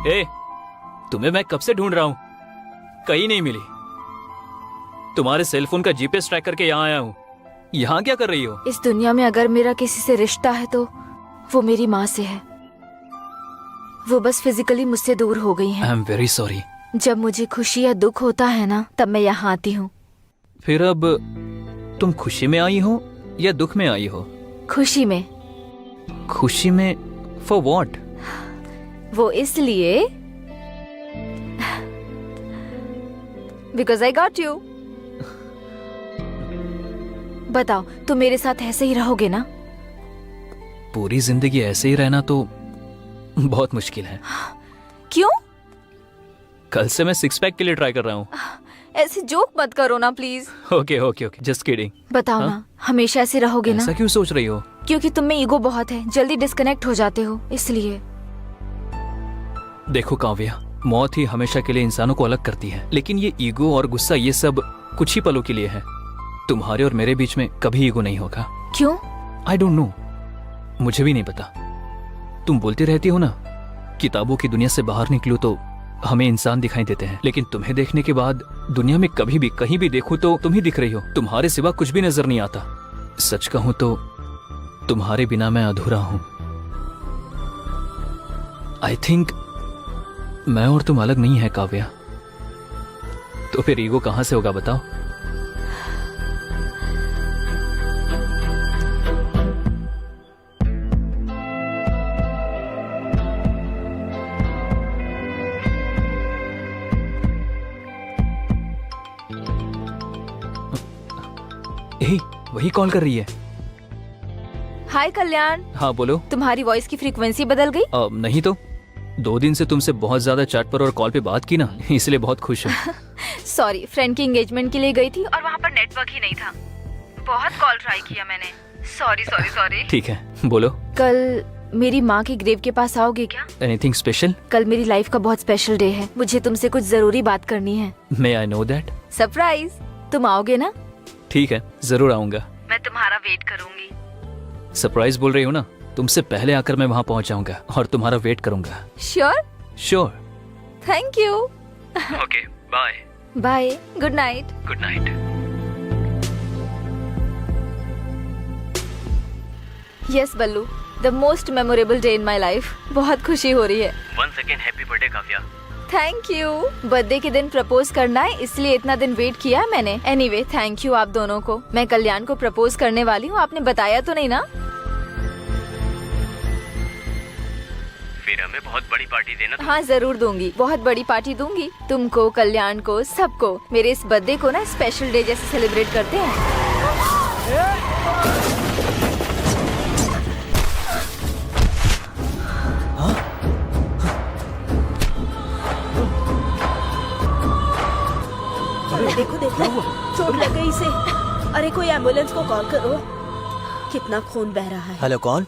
ए, तुम्हें मैं कब से ढूंढ रहा हूँ, कहीं नहीं मिली। तुम्हारे सेलफोन का जीपीएस ट्रैक करके यहाँ आया हूँ। यहाँ क्या कर रही हो? इस दुनिया में अगर मेरा किसी से रिश्ता है तो वो मेरी माँ से है। वो बस फिजिकली मुझसे दूर हो गई हैं। I am very sorry. जब मुझे खुशी या दुख होता है ना, तब मैं यहाँ आती हूँ। फिर अब तुम खुशी में आई हो या दुख में आई हो? खुशी में। खुशी में फॉर व्हाट? वो इसलिए बिकॉज आई गॉट यू। बताओ, तुम मेरे साथ ऐसे ही रहोगे ना? पूरी जिंदगी ऐसे ही रहना तो बहुत मुश्किल है। क्यों? कल से मैं सिक्स पैक के लिए ट्राई कर रहा हूँ। ऐसे जोक मत करो ना please. Okay okay okay, just kidding. बताओ ना, हमेशा ऐसे रहोगे ना? ऐसा क्यों सोच रही हो? क्योंकि तुम में ईगो बहुत है, जल्दी डिस्कनेक्ट हो जाते हो, इसलिए। देखो काव्या, मौत ही हमेशा के लिए इंसानों को अलग करती है, लेकिन ये ईगो और गुस्सा ये सब कुछ ही पलों के लिए है। तुम्हारे और मेरे बीच में कभी ईगो नहीं होगा। क्यों? आई डोंट नो, मुझे भी नहीं पता। तुम बोलती रहती हो ना, किताबों की दुनिया से बाहर निकलो तो हमें इंसान दिखाई देते हैं, लेकिन तुम्हें देखने के बाद दुनिया में कभी भी कहीं भी देखो तो तुम ही दिख रही हो। तुम्हारे सिवा कुछ भी नजर नहीं आता। सच कहूं तो तुम्हारे बिना मैं अधूरा हूं। आई थिंक मैं और तुम अलग नहीं है काव्या। तो फिर ईगो कहां से होगा बताओ? वही कॉल कर रही है। हाय कल्याण। हाँ बोलो। तुम्हारी वॉइस की फ्रीक्वेंसी बदल गई? नहीं तो 2 दिन से तुमसे बहुत ज्यादा चैट पर और कॉल पे बात की ना, इसलिए बहुत खुश हूँ। सॉरी, फ्रेंड की एंगेजमेंट के लिए गई थी और वहाँ पर नेटवर्क ही नहीं था। बहुत कॉल ट्राई किया मैंने। Sorry sorry sorry. ठीक है, बोलो। कल मेरी माँ के ग्रेव के पास आओगे क्या? Anything special? कल मेरी लाइफ का बहुत स्पेशल डे है, मुझे तुमसे कुछ जरूरी बात करनी है। मे आई नो दैट? सरप्राइज। तुम आओगे ना? ठीक है, जरूर आऊंगा। मैं तुम्हारा वेट करूंगी। सरप्राइज बोल रही हो ना, तुमसे पहले आकर मैं वहाँ पहुँच जाऊंगा और तुम्हारा वेट करूंगा। Sure? Sure. Thank you. Okay, bye. Bye, good night. Good night. Yes Ballu, the most memorable day in my life. बहुत खुशी हो रही है। Once again happy birthday Kavya. Thank you. Birthday के दिन प्रपोज करना है, इसलिए इतना दिन वेट किया मैंने। एनीवे, थैंक यू आप दोनों को। मैं कल्याण को प्रपोज करने वाली हूँ, आपने बताया तो नहीं ना? फिर हमें बहुत बड़ी पार्टी देना। हाँ जरूर दूंगी, बहुत बड़ी पार्टी दूंगी। तुमको, कल्याण को, सबको। मेरे इस बर्थडे को ना स्पेशल डे जैसे सेलिब्रेट करते हैं। देखो देखो, चोट लग गई इसे। अरे कोई एम्बुलेंस को कॉल करो। कितना खून बह रहा है। हेलो, कौन?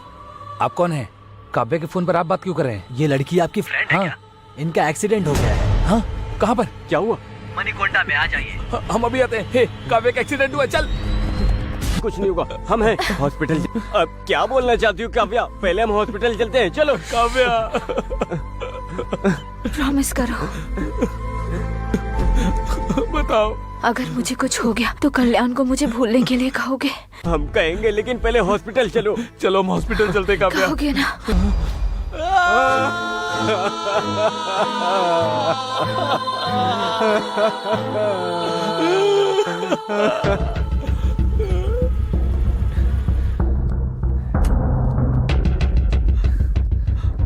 आप कौन है? काव्या के फोन पर आप बात क्यों कर रहे हैं? ये लड़की आपकी फ्रेंड है क्या? इनका एक्सीडेंट हो गया है। हाँ कहाँ पर? क्या हुआ? मणिकोंडा में आ जाइए। हम अभी आते हैं। हे काव्या का एक्सीडेंट हुआ, चल। कुछ नहीं होगा, हम हैं हॉस्पिटल। अब क्या बोलना चाहती हूँ काव्या? पहले हम हॉस्पिटल चलते हैं, चलो। काव्या प्रॉमिस करो, बताओ। अगर मुझे कुछ हो गया तो कल्याण को मुझे भूलने के लिए कहोगे? हम कहेंगे, लेकिन पहले हॉस्पिटल चलो। चलो हम हॉस्पिटल चलते हैं काव्या। कहोगे ना?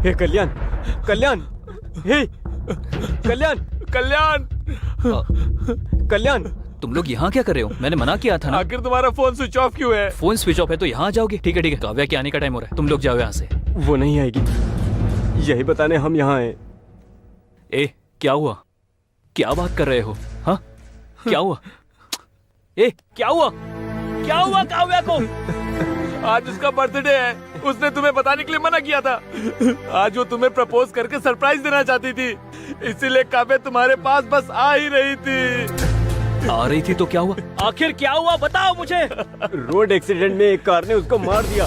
हे कल्याण, कल्याण, हे कल्याण, कल्याण, कल्याण, तुम लोग यहाँ क्या कर रहे हो? मैंने मना किया था ना। आखिर तुम्हारा फोन स्विच ऑफ क्यों है? फोन स्विच ऑफ है तो यहाँ जाओगे? ठीक है ठीक है, काव्या के आने का टाइम हो रहा है, तुम लोग जाओ यहाँ से। वो नहीं आएगी, यही बताने हम यहाँ आए। ए क्या हुआ? क्या बात कर रहे हो? हाँ क्या हुआ? ए क्या हुआ? क्या हुआ काव्या को? आज उसका बर्थडे है, उसने तुम्हें बताने के लिए मना किया था। आज वो तुम्हें प्रपोज करके सरप्राइज देना चाहती थी, इसीलिए काव्या तुम्हारे पास बस आ ही रही थी। आ रही थी तो क्या हुआ? आखिर क्या हुआ बताओ मुझे। रोड एक्सीडेंट में एक कार ने उसको मार दिया।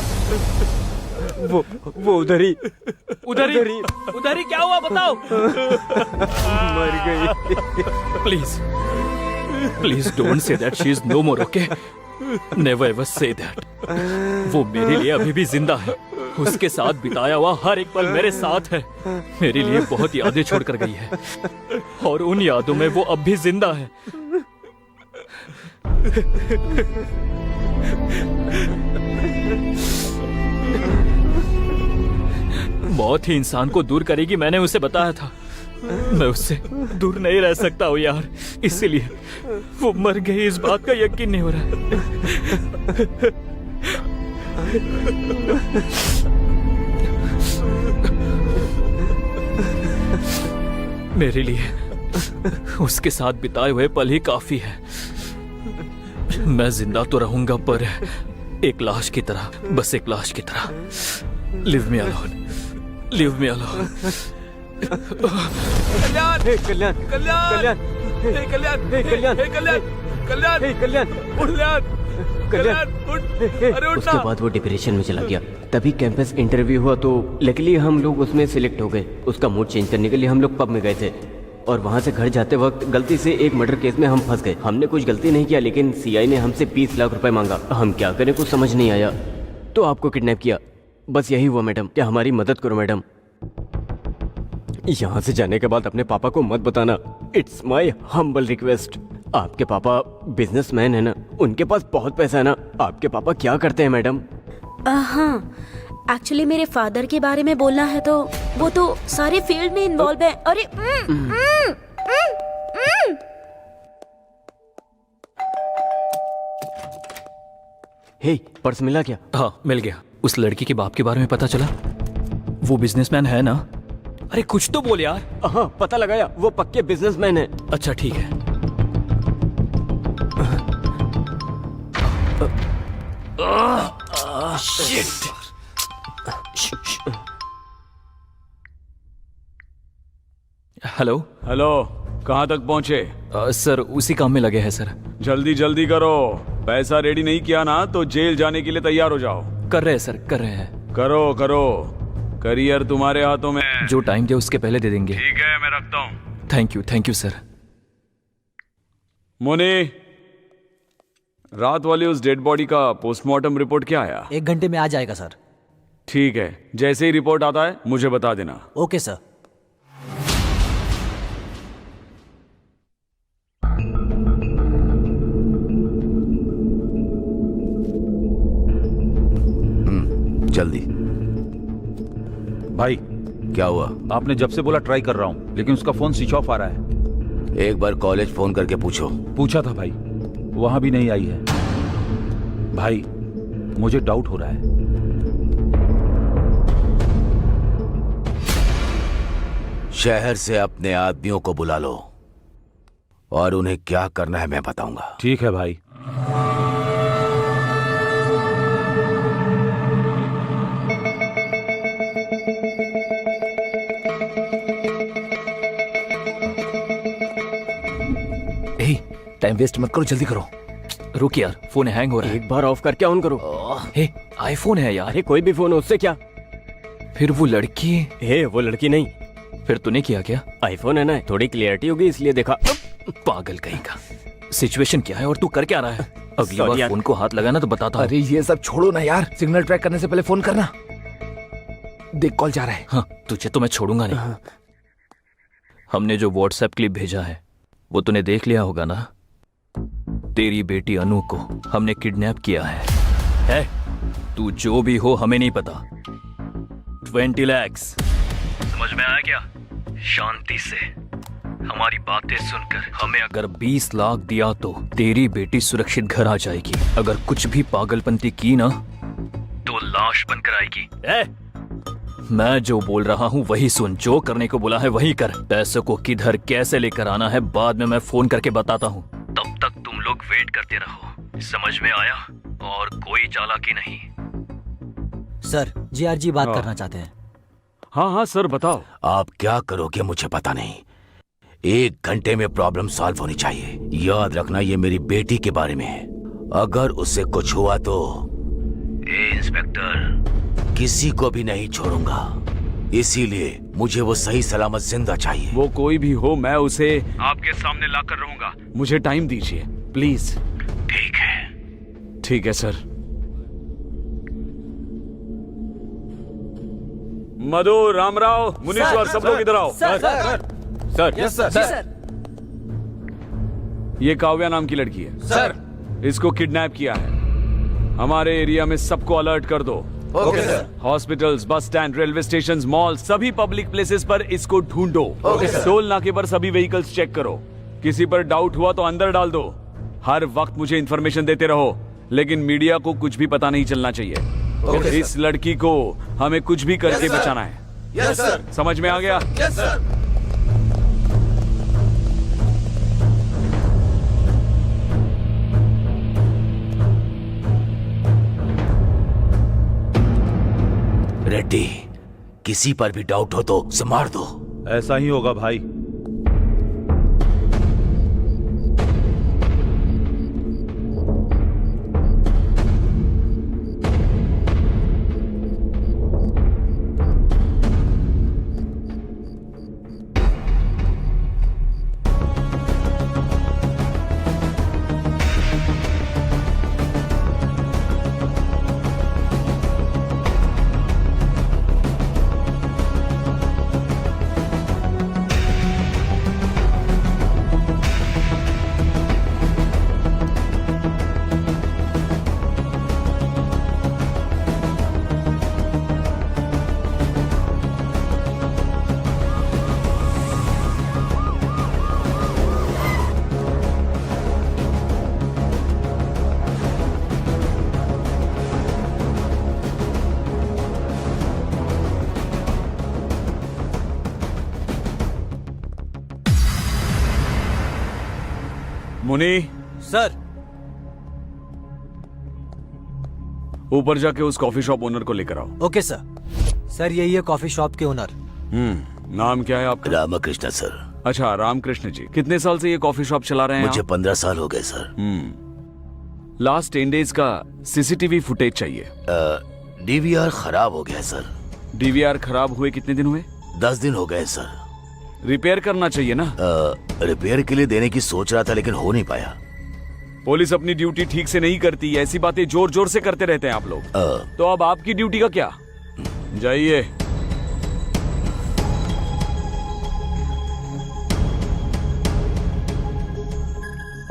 वो उधर ही क्या हुआ बताओ। मर गई। Please don't say that, she is no more, okay? Never ever say that. वो मेरे लिए अभी भी जिंदा है, उसके साथ बिताया हुआ हर एक पल मेरे साथ है, मेरे लिए बहुत यादें छोड़कर गई है और उन यादों में वो अब भी जिंदा है। मौत ही इंसान को दूर करेगी, मैंने उसे बताया था। मैं उससे दूर नहीं रह सकता हूँ यार, इसीलिए वो मर गई इस बात का यकीन नहीं हो रहा है। मेरे लिए उसके साथ बिताए हुए पल ही काफी है। मैं जिंदा तो रहूंगा पर एक लाश की तरह, बस एक लाश की तरह। Leave me alone, leave me alone. Kalyan, Kalyan, Kalyan, Kalyan, Kalyan, Kalyan, Kalyan, Kalyan, Kalyan, Kalyan, उठ, अरे उठ उसके ना। बाद वो डिप्रेशन में चला गया। तभी कैंपस इंटरव्यू हुआ तो लकीली हम लोग उसमें सिलेक्ट हो गए। उसका मूड चेंज करने के लिए हम लोग पब में गए थे और वहाँ से घर जाते वक्त गलती से एक मर्डर केस में हम फंस गए। हमने कुछ गलती नहीं किया, लेकिन सीआई ने हमसे 20 लाख रुपए मांगा। हम क्या करें, कुछ समझ नहीं आया तो आपको किडनैप किया। बस यही हुआ मैडम, क्या हमारी मदद करो मैडम। यहाँ से जाने के बाद अपने पापा को मत बताना, इट्स माई हम्बल रिक्वेस्ट। आपके पापा बिजनेसमैन है ना, उनके पास बहुत पैसा है ना। आपके पापा क्या करते हैं मैडम? हाँ, एक्चुअली मेरे फादर के बारे में बोलना है तो वो तो सारे फील्ड में इन्वॉल्व है। अरे हे, पर्स मिला क्या? हाँ मिल गया। उस लड़की के बाप के बारे में पता चला? वो बिजनेसमैन है ना? अरे कुछ तो बोल यार। हाँ पता लगाया, वो पक्के बिजनेसमैन है। अच्छा ठीक है। शिट। हेलो हेलो, कहाँ तक पहुँचे? सर उसी काम में लगे हैं सर। जल्दी जल्दी करो, पैसा रेडी नहीं किया ना तो जेल जाने के लिए तैयार हो जाओ। कर रहे हैं सर, कर रहे हैं। करो करो, करियर तुम्हारे हाथों में। जो टाइम दे उसके पहले दे देंगे। ठीक है, मैं रखता हूँ। Thank you sir. मोनी, रात वाली उस डेड बॉडी का पोस्टमार्टम रिपोर्ट क्या आया? 1 घंटे में आ जाएगा सर। ठीक है, जैसे ही रिपोर्ट आता है मुझे बता देना। Okay sir. जल्दी। भाई क्या हुआ? आपने जब से बोला ट्राई कर रहा हूँ, लेकिन उसका फोन स्विच ऑफ आ रहा है। एक बार कॉलेज फोन करके पूछो। पूछा था भाई, वहां भी नहीं आई है। भाई मुझे डाउट हो रहा है। शहर से अपने आदमियों को बुला लो और उन्हें क्या करना है मैं बताऊंगा। ठीक है भाई। टाइम वेस्ट मत करो, जल्दी करो। रुक यार, फोन हैंग हो रहा है। एक बार ऑफ करके ऑन करो। हे, आईफोन है यार। अरे कोई भी फोन हो, उससे क्या। फिर वो लड़की। हे, वो लड़की नहीं। फिर तूने किया क्या? आईफोन है ना, थोड़ी क्लियरिटी होगी इसलिए देखा। पागल कहीं का। सिचुएशन क्या है और तू कर क्या रहा है? अगली Sorry बार यार। फोन को हाथ लगाना तो बताता हूँ। अरे ये सब छोड़ो ना यार, सिग्नल ट्रैक करने से पहले फोन करना। देख कॉल जा रहा है। हाँ, तुझे तो मैं छोड़ूंगा नहीं। हमने जो व्हाट्सएप क्लिप भेजा है वो तूने देख लिया होगा ना। तेरी बेटी अनु को हमने किडनैप किया है? तू जो भी हो हमें नहीं पता। 20 लाख। समझ में आया क्या? शांति से हमारी बातें सुनकर हमें अगर 20 लाख दिया तो तेरी बेटी सुरक्षित घर आ जाएगी। अगर कुछ भी पागलपंती की ना तो लाश बनकर आएगी। मैं जो बोल रहा हूँ वही सुन, जो करने को बोला है वही कर। पैसों को किधर कैसे लेकर आना है बाद में मैं फोन करके बताता हूँ। तब तक तुम लोग वेट करते रहो। समझ में आया? और कोई चालाकी नहीं। सर, जीआरजी बात करना चाहते हैं। हाँ हाँ सर, बताओ। आप क्या करोगे मुझे पता नहीं। 1 घंटे में प्रॉब्लम सॉल्व होनी चाहिए। याद रखना ये मेरी बेटी के बारे में है। अगर उससे कुछ हुआ तो इंस्पेक्टर किसी को भी नहीं छोड़ूंगा। इसीलिए मुझे वो सही सलामत जिंदा चाहिए। वो कोई भी हो, मैं उसे आपके सामने लाकर रहूंगा। मुझे टाइम दीजिए प्लीज। ठीक है। ठीक है सर। मधु, रामराव, मुनीश्वर, सब लोग इधर आओ। Sir, yes sir. ये काव्या नाम की लड़की है सर। इसको किडनैप किया है। हमारे एरिया में सबको अलर्ट कर दो। Okay sir. Hospitals, bus stand, railway station, mall, सभी पब्लिक प्लेसेस पर इसको ढूंढो। Okay sir. टोल नाके पर सभी व्हीकल्स चेक करो। किसी पर डाउट हुआ तो अंदर डाल दो। हर वक्त मुझे इंफॉर्मेशन देते रहो, लेकिन मीडिया को कुछ भी पता नहीं चलना चाहिए। इस लड़की को हमें कुछ भी करके बचाना है। Yes sir. समझ में आ गया? Yes sir. रेड्डी, किसी पर भी डाउट हो तो उसे मार दो। ऐसा ही होगा भाई। मुनी, सर। ऊपर जाके उस कॉफी शॉप ओनर को लेकर आओ। Okay sir. सर, यही है कॉफी शॉप के ओनर। नाम क्या है आपका? रामकृष्ण सर। अच्छा, रामकृष्ण जी। कितने साल से ये कॉफी शॉप चला रहे हैं? मुझे 15 साल हो गए सर। लास्ट 10 डेज का सीसीटीवी फुटेज चाहिए। डीवीआर खराब हो गया सर। डीवीआर खराब हुए कितने दिन हुए? 10 दिन हो गए सर। रिपेयर करना चाहिए ना। रिपेयर के लिए देने की सोच रहा था लेकिन हो नहीं पाया। पुलिस अपनी ड्यूटी ठीक से नहीं करती, ऐसी बातें जोर जोर से करते रहते हैं आप लोग। तो अब आपकी ड्यूटी का क्या? जाइए।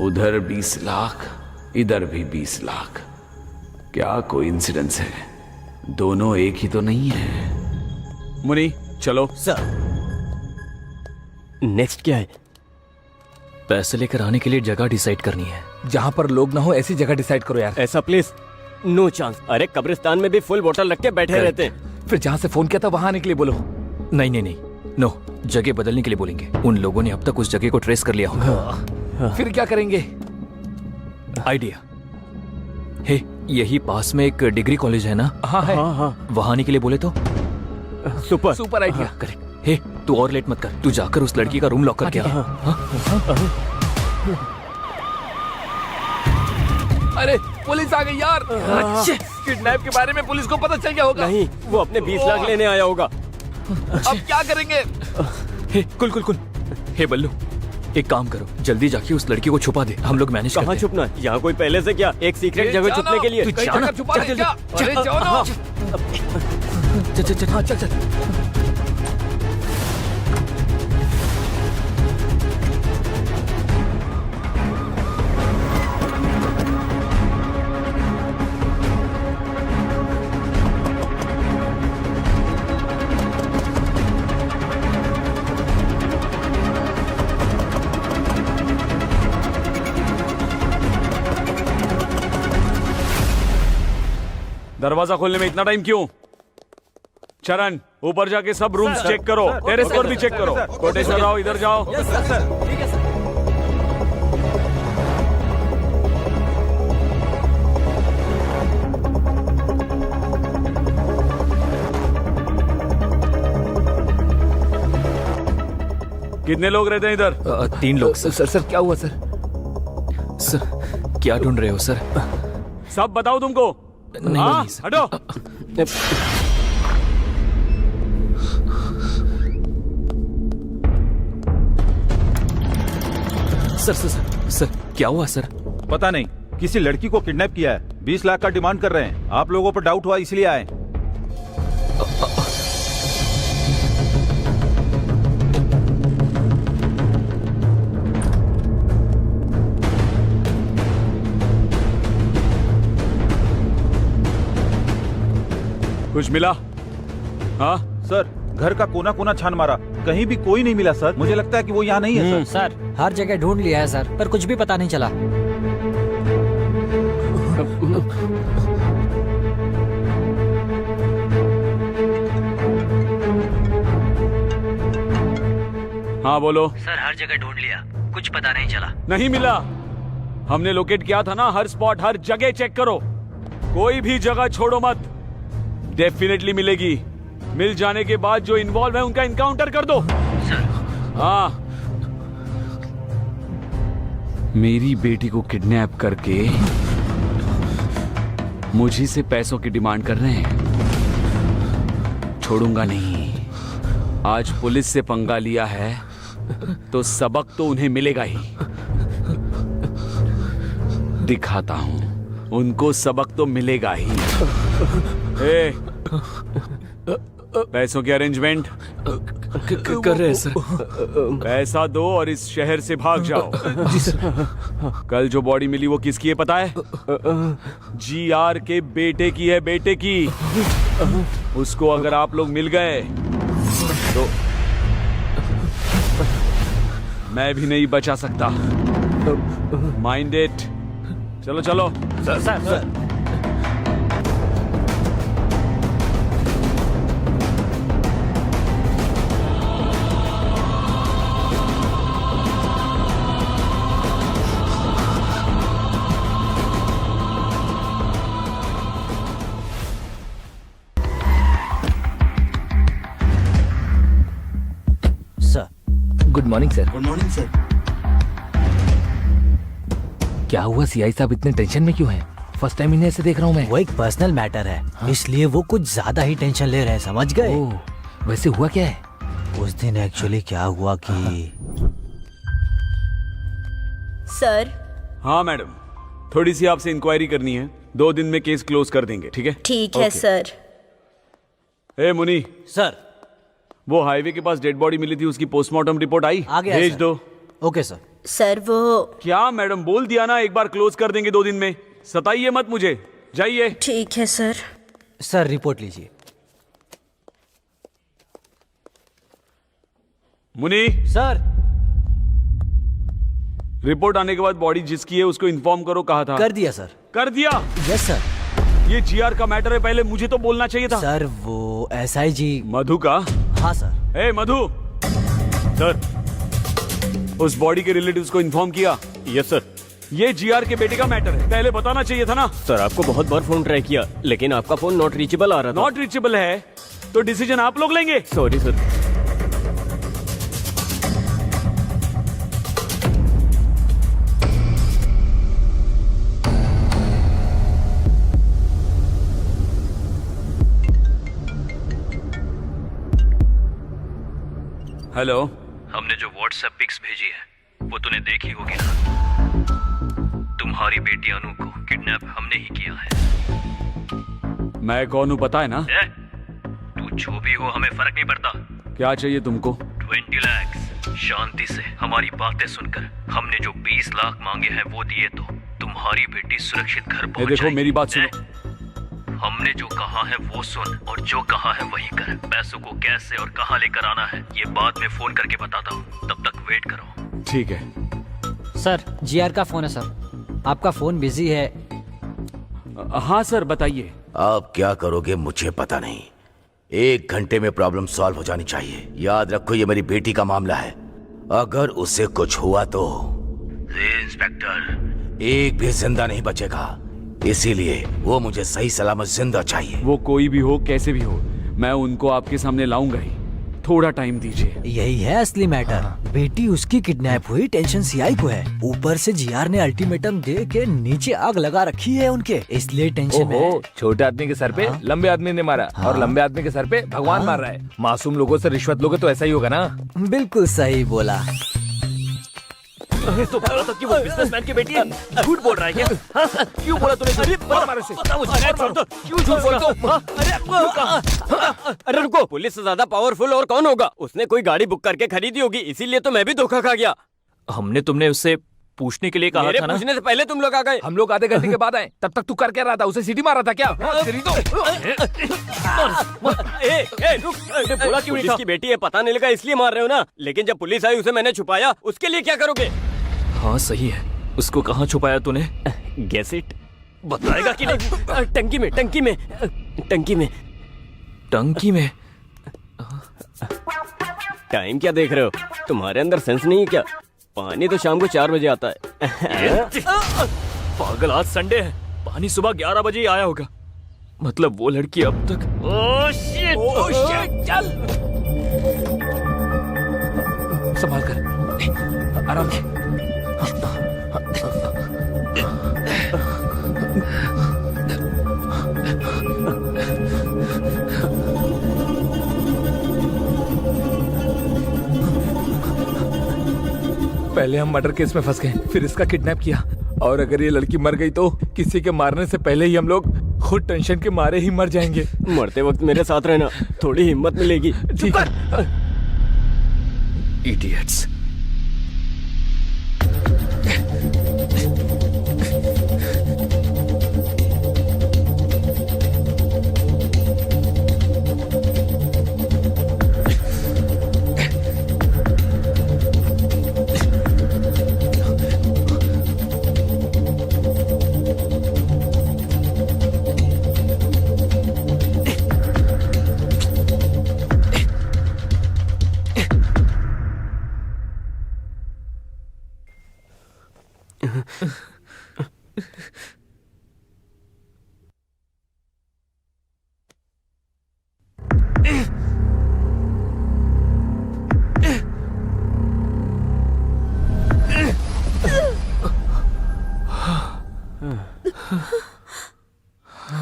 उधर 20 लाख, इधर भी 20 लाख। क्या कोइंसिडेंस है? दोनों एक ही तो नहीं है। मुनी, चलो। सर, नेक्स्ट क्या है? पैसे लेकर आने के लिए जगह डिसाइड करनी है। जहाँ पर लोग ना हो ऐसी जगह डिसाइड करो यार। ऐसा प्लीज नो चांस। अरे कब्रिस्तान में भी फुल बोतल रख के बैठे रहते हैं। फिर जहाँ से फोन किया था वहां आने के लिए बोलो। नहीं नहीं नहीं, नो, जगह बदलने के लिए बोलेंगे। उन लोगों ने अब तक उस जगह को ट्रेस कर लिया होगा। फिर क्या करेंगे? आइडिया हे, यही पास में एक डिग्री कॉलेज है ना? हाँ है। वहां आने के लिए बोले तो सुपर आइडिया। करेक्ट। हे, तू और लेट मत कर, तू जाकर उस लड़की का रूम लॉक करके आ। अरे पुलिस आ गई यार। किडनैप के बारे में पुलिस को पता चल गया होगा। नहीं, वो अपने 20 लाख लेने आया होगा। अब क्या करेंगे? हे कुल कुल कुल, हे बल्लू, एक काम करो, जल्दी जाके उस लड़की को छुपा दे, हम लोग मैनेज करते कहाँ हैं। छुपना है? यहाँ कोई पहले से क्या एक सीक्रेट जगह छुपने के लिए? तू जाना, छुपा चल, क्या? चल, अरे जाओ ना। चल चल चल, हाँ चल चल। दरवाजा खोलने में इतना टाइम क्यों? चरण, ऊपर जाके सब रूम्स चेक करो, टेरेस पर भी चेक करो। कोटेश्वर राव, इधर जाओ। कितने लोग रहते हैं इधर? 3 लोग। सर सर क्या हुआ सर? सर क्या ढूंढ रहे हो सर? सब बताओ तुमको। नहीं, हाँ, नहीं, सर। हटो। सर सर सर सर क्या हुआ सर? पता नहीं, किसी लड़की को किडनैप किया है, 20 लाख का डिमांड कर रहे हैं। आप लोगों पर डाउट हुआ इसलिए आए। कुछ मिला? हाँ सर, घर का कोना कोना छान मारा, कहीं भी कोई नहीं मिला सर। मुझे लगता है कि वो यहाँ नहीं है सर। सर हर जगह ढूंढ लिया है सर, पर कुछ भी पता नहीं चला। हाँ बोलो। सर हर जगह ढूंढ लिया, कुछ पता नहीं चला। नहीं मिला? हमने लोकेट किया था ना, हर स्पॉट हर जगह चेक करो, कोई भी जगह छोड़ो मत। डेफिनेटली मिलेगी। मिल जाने के बाद जो इन्वॉल्व है उनका इनकाउंटर कर दो। हाँ, मेरी बेटी को किडनैप करके मुझी से पैसों की डिमांड कर रहे हैं, छोड़ूंगा नहीं। आज पुलिस से पंगा लिया है तो सबक तो उन्हें मिलेगा ही। दिखाता हूं, उनको सबक तो मिलेगा ही। ए, पैसों की अरेंजमेंट कर रहे हैं सर। पैसा दो और इस शहर से भाग जाओ। जी सर। कल जो बॉडी मिली वो किसकी है पता है? GR के बेटे की है, बेटे की। उसको अगर आप लोग मिल गए तो मैं भी नहीं बचा सकता। Mind it. चलो चलो। Sir sir sir good morning sir. Good morning sir. क्या हुआ सीआई साहब, इतने टेंशन में क्यों हैं? फर्स्ट टाइम इन्हें ऐसे देख रहा हूँ मैं। वो एक पर्सनल मैटर है, इसलिए वो कुछ ज्यादा ही टेंशन ले रहे हैं, समझ गए? वैसे हुआ क्या है? उस दिन एक्चुअली क्या हुआ कि सर। हाँ मैडम, थोड़ी सी आपसे इंक्वायरी करनी है। 2 दिन में केस क्लोज कर देंगे, ठीक है? ठीक है सर। ए मुनी सर, वो हाईवे के पास डेड बॉडी मिली थी, उसकी पोस्टमार्टम रिपोर्ट आई? आ गया भेज सर। दो। Okay sir. सर वो क्या मैडम, बोल दिया ना एक बार क्लोज कर देंगे 2 दिन में। सताइए मत मुझे, जाइए। ठीक है सर। सर रिपोर्ट लीजिए। मुनी सर, रिपोर्ट आने के बाद बॉडी जिसकी है उसको इन्फॉर्म करो। कहा था? कर दिया सर। कर दिया? Yes sir. ये GR का मैटर है, पहले मुझे तो बोलना चाहिए था। सर वो SIG मधु का? हाँ सर। ए मधु। सर, उस बॉडी के रिलेटिव्स को इन्फॉर्म किया? Yes sir. ये GR के बेटे का मैटर है, पहले बताना चाहिए था ना। सर आपको बहुत बार फोन ट्राई किया, लेकिन आपका फोन नॉट रीचेबल आ रहा था। नॉट रीचेबल है तो डिसीजन आप लोग लेंगे। Sorry sir. हेलो। हमने जो व्हाट्सएप पिक्स भेजी है वो तूने देखी होगी ना। तुम्हारी बेटी अनु को किडनैप हमने ही किया है। मैं कौन हूँ पता है ना? तू जो भी हो हमें फर्क नहीं पड़ता। क्या चाहिए तुमको? 20 लाख। शांति से हमारी बातें सुनकर हमने जो 20 लाख मांगे हैं वो दिए तो तुम्हारी बेटी सुरक्षित घर पहुंच देखो जाएगी। मेरी बात सुनो। हमने जो कहा है वो सुन और जो कहा है वही कर। पैसों को कैसे और कहाँ लेकर आना है ये बाद में फोन करके बताता हूँ, तब तक वेट करो। ठीक है सर, जीआर का फोन है सर, आपका फोन बिजी है। हाँ सर बताइए। आप क्या करोगे मुझे पता नहीं, 1 घंटे में प्रॉब्लम सॉल्व हो जानी चाहिए। याद रखो ये मेरी बेटी का मामला है, अगर उसे कुछ हुआ तो इंस्पेक्टर एक भी जिंदा नहीं बचेगा, इसीलिए वो मुझे सही सलामत जिंदा चाहिए। वो कोई भी हो कैसे भी हो मैं उनको आपके सामने लाऊंगा ही, थोड़ा टाइम दीजिए। यही है असली मैटर। बेटी उसकी किडनैप हुई, टेंशन सीआई को है, ऊपर से जीआर ने अल्टीमेटम दे के नीचे आग लगा रखी है उनके, इसलिए टेंशन है। छोटे आदमी के सर पे लंबे आदमी ने मारा और लंबे आदमी के सर पे भगवान मार रहा है। मासूम लोगों से रिश्वत लोगे तो ऐसा ही होगा ना। बिल्कुल सही बोला। तो बोला था कि वो बिजनेसमैन की बेटी है, झूठ बोल रहा है क्या? हाँ? क्यों बोला तूने? अरे बता मुझे, क्यों झूठ बोला तू? अरे रुको, पुलिस से ज्यादा पावरफुल और कौन होगा? उसने कोई गाड़ी बुक करके खरीदी होगी, इसीलिए तो मैं भी धोखा खा गया। हमने तुमने उससे पूछने के लिए कहा था ना। पूछने से पहले तुम लोग आ गए। हम लोग आधे घंटे के बाद आए, तब तक तू कर क्या रहा था? उसे सीटी मारा था क्या? बोला क्यों नहीं था? की बेटी है पता नहीं लगा इसलिए मार रहे हो ना, लेकिन जब पुलिस आई उसे मैंने छुपाया, उसके लिए क्या करोगे? हाँ सही है, उसको कहाँ छुपाया तूने? Guess it. बताएगा कि नहीं? टंकी में, टंकी में, टंकी में। टंकी में? टाइम क्या देख रहे हो? तुम्हारे अंदर सेंस नहीं है क्या? पानी तो शाम को 4 बजे आता है। पागल, आज संडे है, पानी सुबह 11 बजे ही आया होगा। मतलब वो लड़की अब तक। ओह शिट, चल संभाल कर, आराम से। पहले हम मर्डर केस में फंस गए, फिर इसका किडनैप किया, और अगर ये लड़की मर गई तो किसी के मारने से पहले ही हम लोग खुद टेंशन के मारे ही मर जाएंगे। मरते वक्त मेरे साथ रहना, थोड़ी हिम्मत मिलेगी। ठीक है। इडियट्स।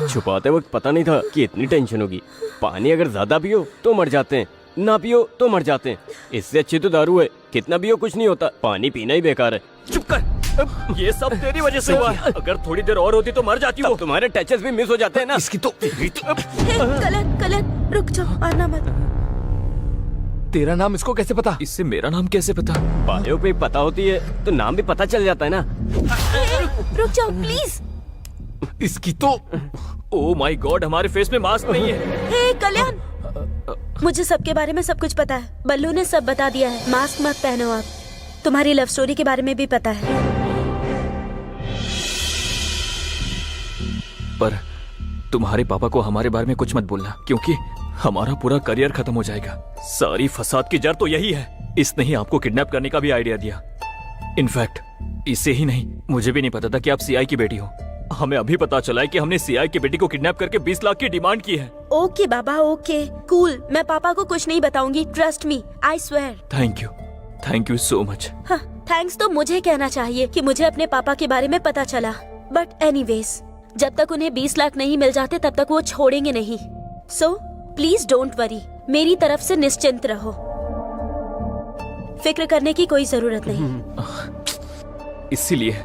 छुपाते वक्त पता नहीं था कि इतनी टेंशन होगी। पानी अगर ज्यादा पियो तो मर जाते हैं, ना पियो तो मर जाते हैं। इससे अच्छी तो दारू है, कितना पियो कुछ नहीं होता, पानी पीना ही बेकार है। चुप कर, ये सब तेरी वजह से हुआ। अगर थोड़ी देर और होती तो मर जाती हो। तुम्हारे टचेस भी मिस हो जाते हैं ना। इसकी तो कलन, कलन रुक जाओ, आना मत। तेरा नाम इसको कैसे पता? इससे मेरा नाम कैसे पता? बायो पे पता होती है तो नाम भी पता चल जाता है ना। रुक जाओ प्लीज। इसकी तो ओह माय गॉड, हमारे फेस में मास्क नहीं है। हे कल्याण, मुझे सबके बारे में सब कुछ पता है। बल्लू ने सब बता दिया है। मास्क मत पहनो आप। तुम्हारी लव स्टोरी के बारे में भी पता है। पर तुम्हारे पापा को हमारे बारे में कुछ मत बोलना, क्योंकि हमारा पूरा करियर खत्म हो जाएगा। सारी फसाद की जड़ तो यही है। इसने ही आपको किडनैप करने का भी आइडिया दिया। इनफैक्ट इसे ही नहीं, मुझे भी नहीं पता था कि आप सीआई की बेटी हो। हमें अभी पता चला है कि हमने सीआई की बेटी को किडनैप करके 20 लाख की डिमांड की है। ओके बाबा, ओके कूल। मैं पापा को कुछ नहीं बताऊंगी, trust me, I swear. Thank you so much. हाँ, थैंक्स तो मुझे कहना चाहिए कि मुझे अपने पापा के बारे में पता चला। बट एनीवेज, जब तक उन्हें 20 लाख नहीं मिल जाते तब तक वो छोड़ेंगे नहीं। सो प्लीज डोंट वरी, मेरी तरफ से निश्चिंत रहो। फिक्र करने की कोई जरूरत नहीं। इसीलिए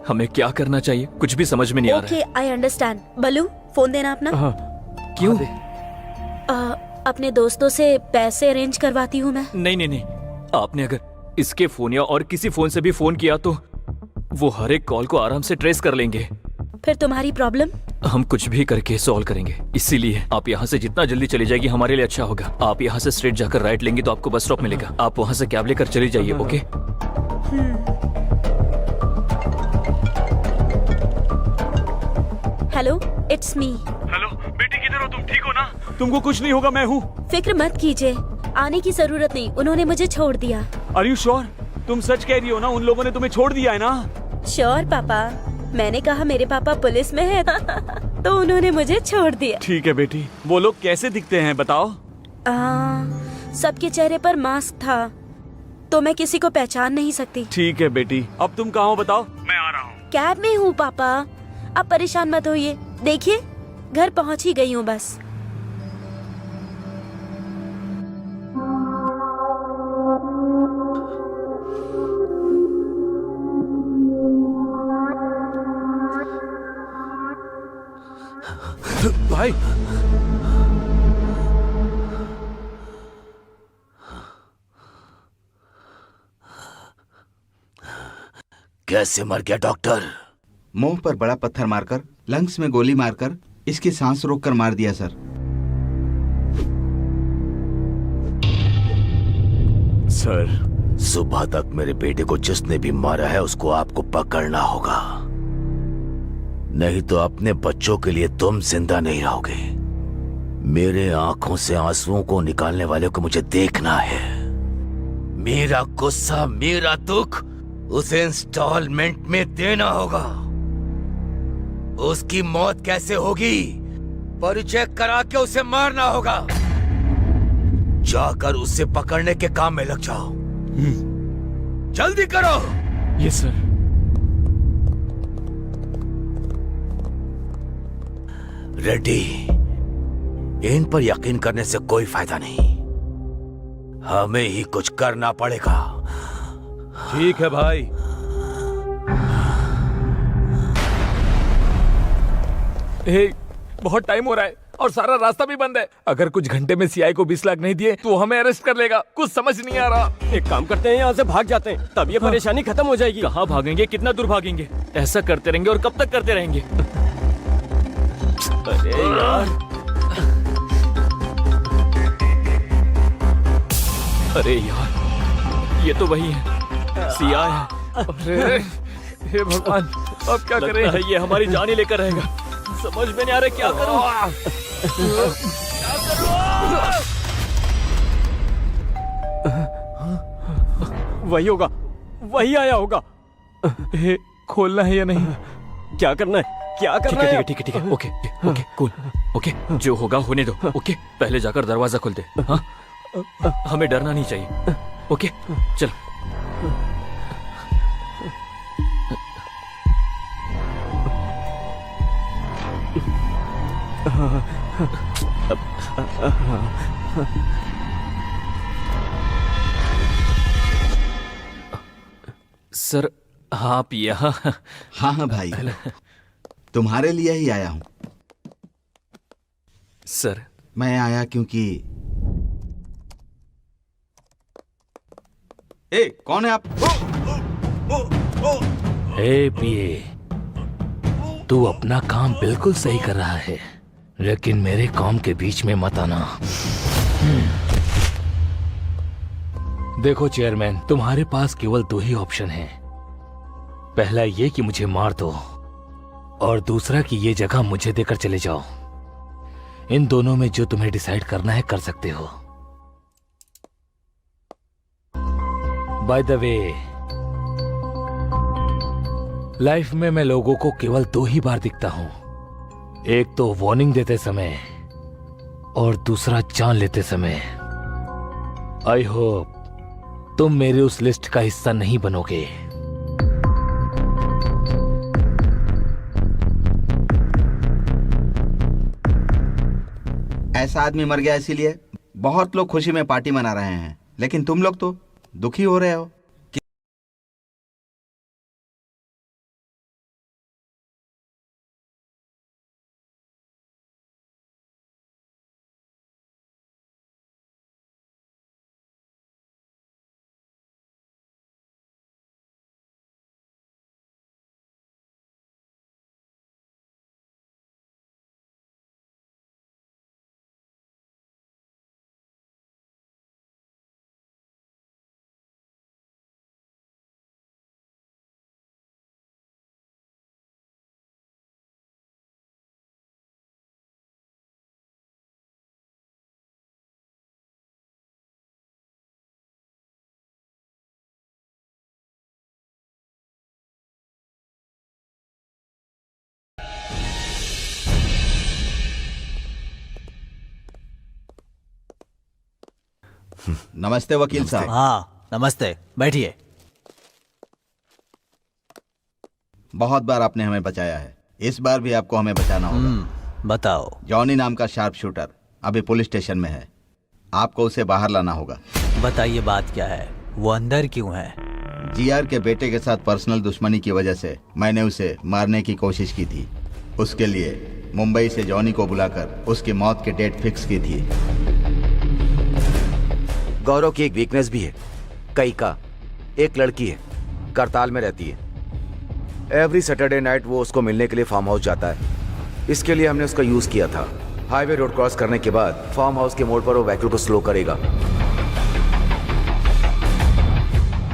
हमें क्या करना चाहिए कुछ भी समझ में नहीं आ रहा okay, I understand. Ballu, phone देना अपना। है। क्यों? अपने दोस्तों से पैसे अरेंज करवाती हूँ मैं। नहीं, आपने अगर इसके फोन या और किसी फोन से भी फोन किया तो वो हर एक कॉल को आराम से ट्रेस कर लेंगे। फिर तुम्हारी प्रॉब्लम? हम कुछ भी करके सॉल्व करेंगे। इसीलिए आप यहाँ से जितना जल्दी चली जाएगी हमारे लिए अच्छा होगा। आप यहाँ से स्ट्रेट जाकर राइट लेंगे तो आपको बस स्टॉप मिलेगा। आप वहाँ से कैब लेकर चली जाइए। Okay? Hello, it's me. Hello बेटी, किधर हो तुम? ठीक हो ना? तुमको कुछ नहीं होगा, मैं हूँ। फिक्र मत कीजिए, आने की जरूरत नहीं, उन्होंने मुझे छोड़ दिया। Are you sure? तुम सच कह रही हो ना? उन लोगों ने तुम्हें छोड़ दिया है ना? श्योर पापा, मैंने कहा मेरे पापा पुलिस में है तो उन्होंने मुझे छोड़ दिया। ठीक है बेटी। वो लोग कैसे दिखते हैं बताओ? सबके चेहरे पर मास्क था तो मैं किसी को पहचान नहीं सकती। ठीक है बेटी, अब तुम कहाँ हो बताओ? मैं आ रहा हूँ। कैब में हूँ पापा, अब परेशान मत होइए। देखिए घर पहुँच ही गई हूँ बस। भाई, कैसे मर गया डॉक्टर? मुंह पर बड़ा पत्थर मारकर, लंग्स में गोली मारकर, इसकी सांस रोककर मार दिया सर। सर, सुबह तक मेरे बेटे को जिसने भी मारा है उसको आपको पकड़ना होगा, नहीं तो अपने बच्चों के लिए तुम जिंदा नहीं रहोगे। मेरे आंखों से आंसुओं को निकालने वाले को मुझे देखना है। मेरा गुस्सा, मेरा दुख उसे इंस्टॉलमेंट में देना होगा। उसकी मौत कैसे होगी? परिचय करा के उसे मारना होगा। जाकर उसे पकड़ने के काम में लग जाओ। जल्दी करो। Yes sir. रेड्डी, इन पर यकीन करने से कोई फायदा नहीं, हमें ही कुछ करना पड़ेगा। ठीक है भाई। बहुत टाइम हो रहा है और सारा रास्ता भी बंद है। अगर कुछ घंटे में सीआई को 20 लाख नहीं दिए तो हमें अरेस्ट कर लेगा। कुछ समझ नहीं आ रहा। एक काम करते हैं, यहाँ से भाग जाते हैं, तब ये परेशानी खत्म हो जाएगी। कहाँ भागेंगे? कितना दूर भागेंगे? ऐसा करते रहेंगे और कब तक करते रहेंगे? अरे यार, अरे यार, ये तो वही है, सीआई है। अरे हे भगवान, अब क्या करें? लगता है ये हमारी जान ही लेकर रहेगा। समझ में नहीं आ रहा क्या करूं। वही होगा, वही आया होगा। खोलना है या नहीं? क्या करना है? क्या करना है? ठीक है, ओके, कूल, ओके, जो होगा होने दो। ओके, पहले जाकर दरवाजा खोल दे। हाँ, हमें डरना नहीं चाहिए। ओके, चलो। सर, आप यहाँ? हाँ भाई, तुम्हारे लिए ही आया हूँ। सर, मैं आया क्योंकि कौन है आप? पीए, तू अपना काम बिल्कुल सही कर रहा है, लेकिन मेरे काम के बीच में मत आना। देखो चेयरमैन, तुम्हारे पास केवल 2 ही ऑप्शन हैं। पहला ये कि मुझे मार दो, और दूसरा कि ये जगह मुझे देकर चले जाओ। इन दोनों में जो तुम्हें डिसाइड करना है कर सकते हो। बाय द वे, लाइफ में मैं लोगों को केवल 2 ही बार दिखता हूं, एक तो वार्निंग देते समय और दूसरा जान लेते समय। आई होप तुम मेरे उस लिस्ट का हिस्सा नहीं बनोगे। ऐसा आदमी मर गया इसीलिए बहुत लोग खुशी में पार्टी मना रहे हैं, लेकिन तुम लोग तो दुखी हो रहे हो? नमस्ते वकील साहब। हाँ नमस्ते, बैठिए। बहुत बार आपने हमें बचाया है, इस बार भी आपको हमें बचाना होगा। बताओ। जॉनी नाम का शार्प शूटर अभी पुलिस स्टेशन में है, आपको उसे बाहर लाना होगा। बताइए बात क्या है, वो अंदर क्यों है? जीआर के बेटे के साथ पर्सनल दुश्मनी की वजह से मैंने उसे मारने की कोशिश की थी। उसके लिए मुंबई से जॉनी को बुलाकर उसकी मौत की डेट फिक्स की थी। गौरव की एक वीकनेस भी है, कई का एक लड़की है, करताल में रहती है। एवरी सैटरडे नाइट वो उसको मिलने के लिए फार्म हाउस जाता है। इसके लिए हमने उसका यूज किया था। हाईवे रोड क्रॉस करने के बाद फार्म हाउस के मोड़ पर वो व्हीकल को स्लो करेगा।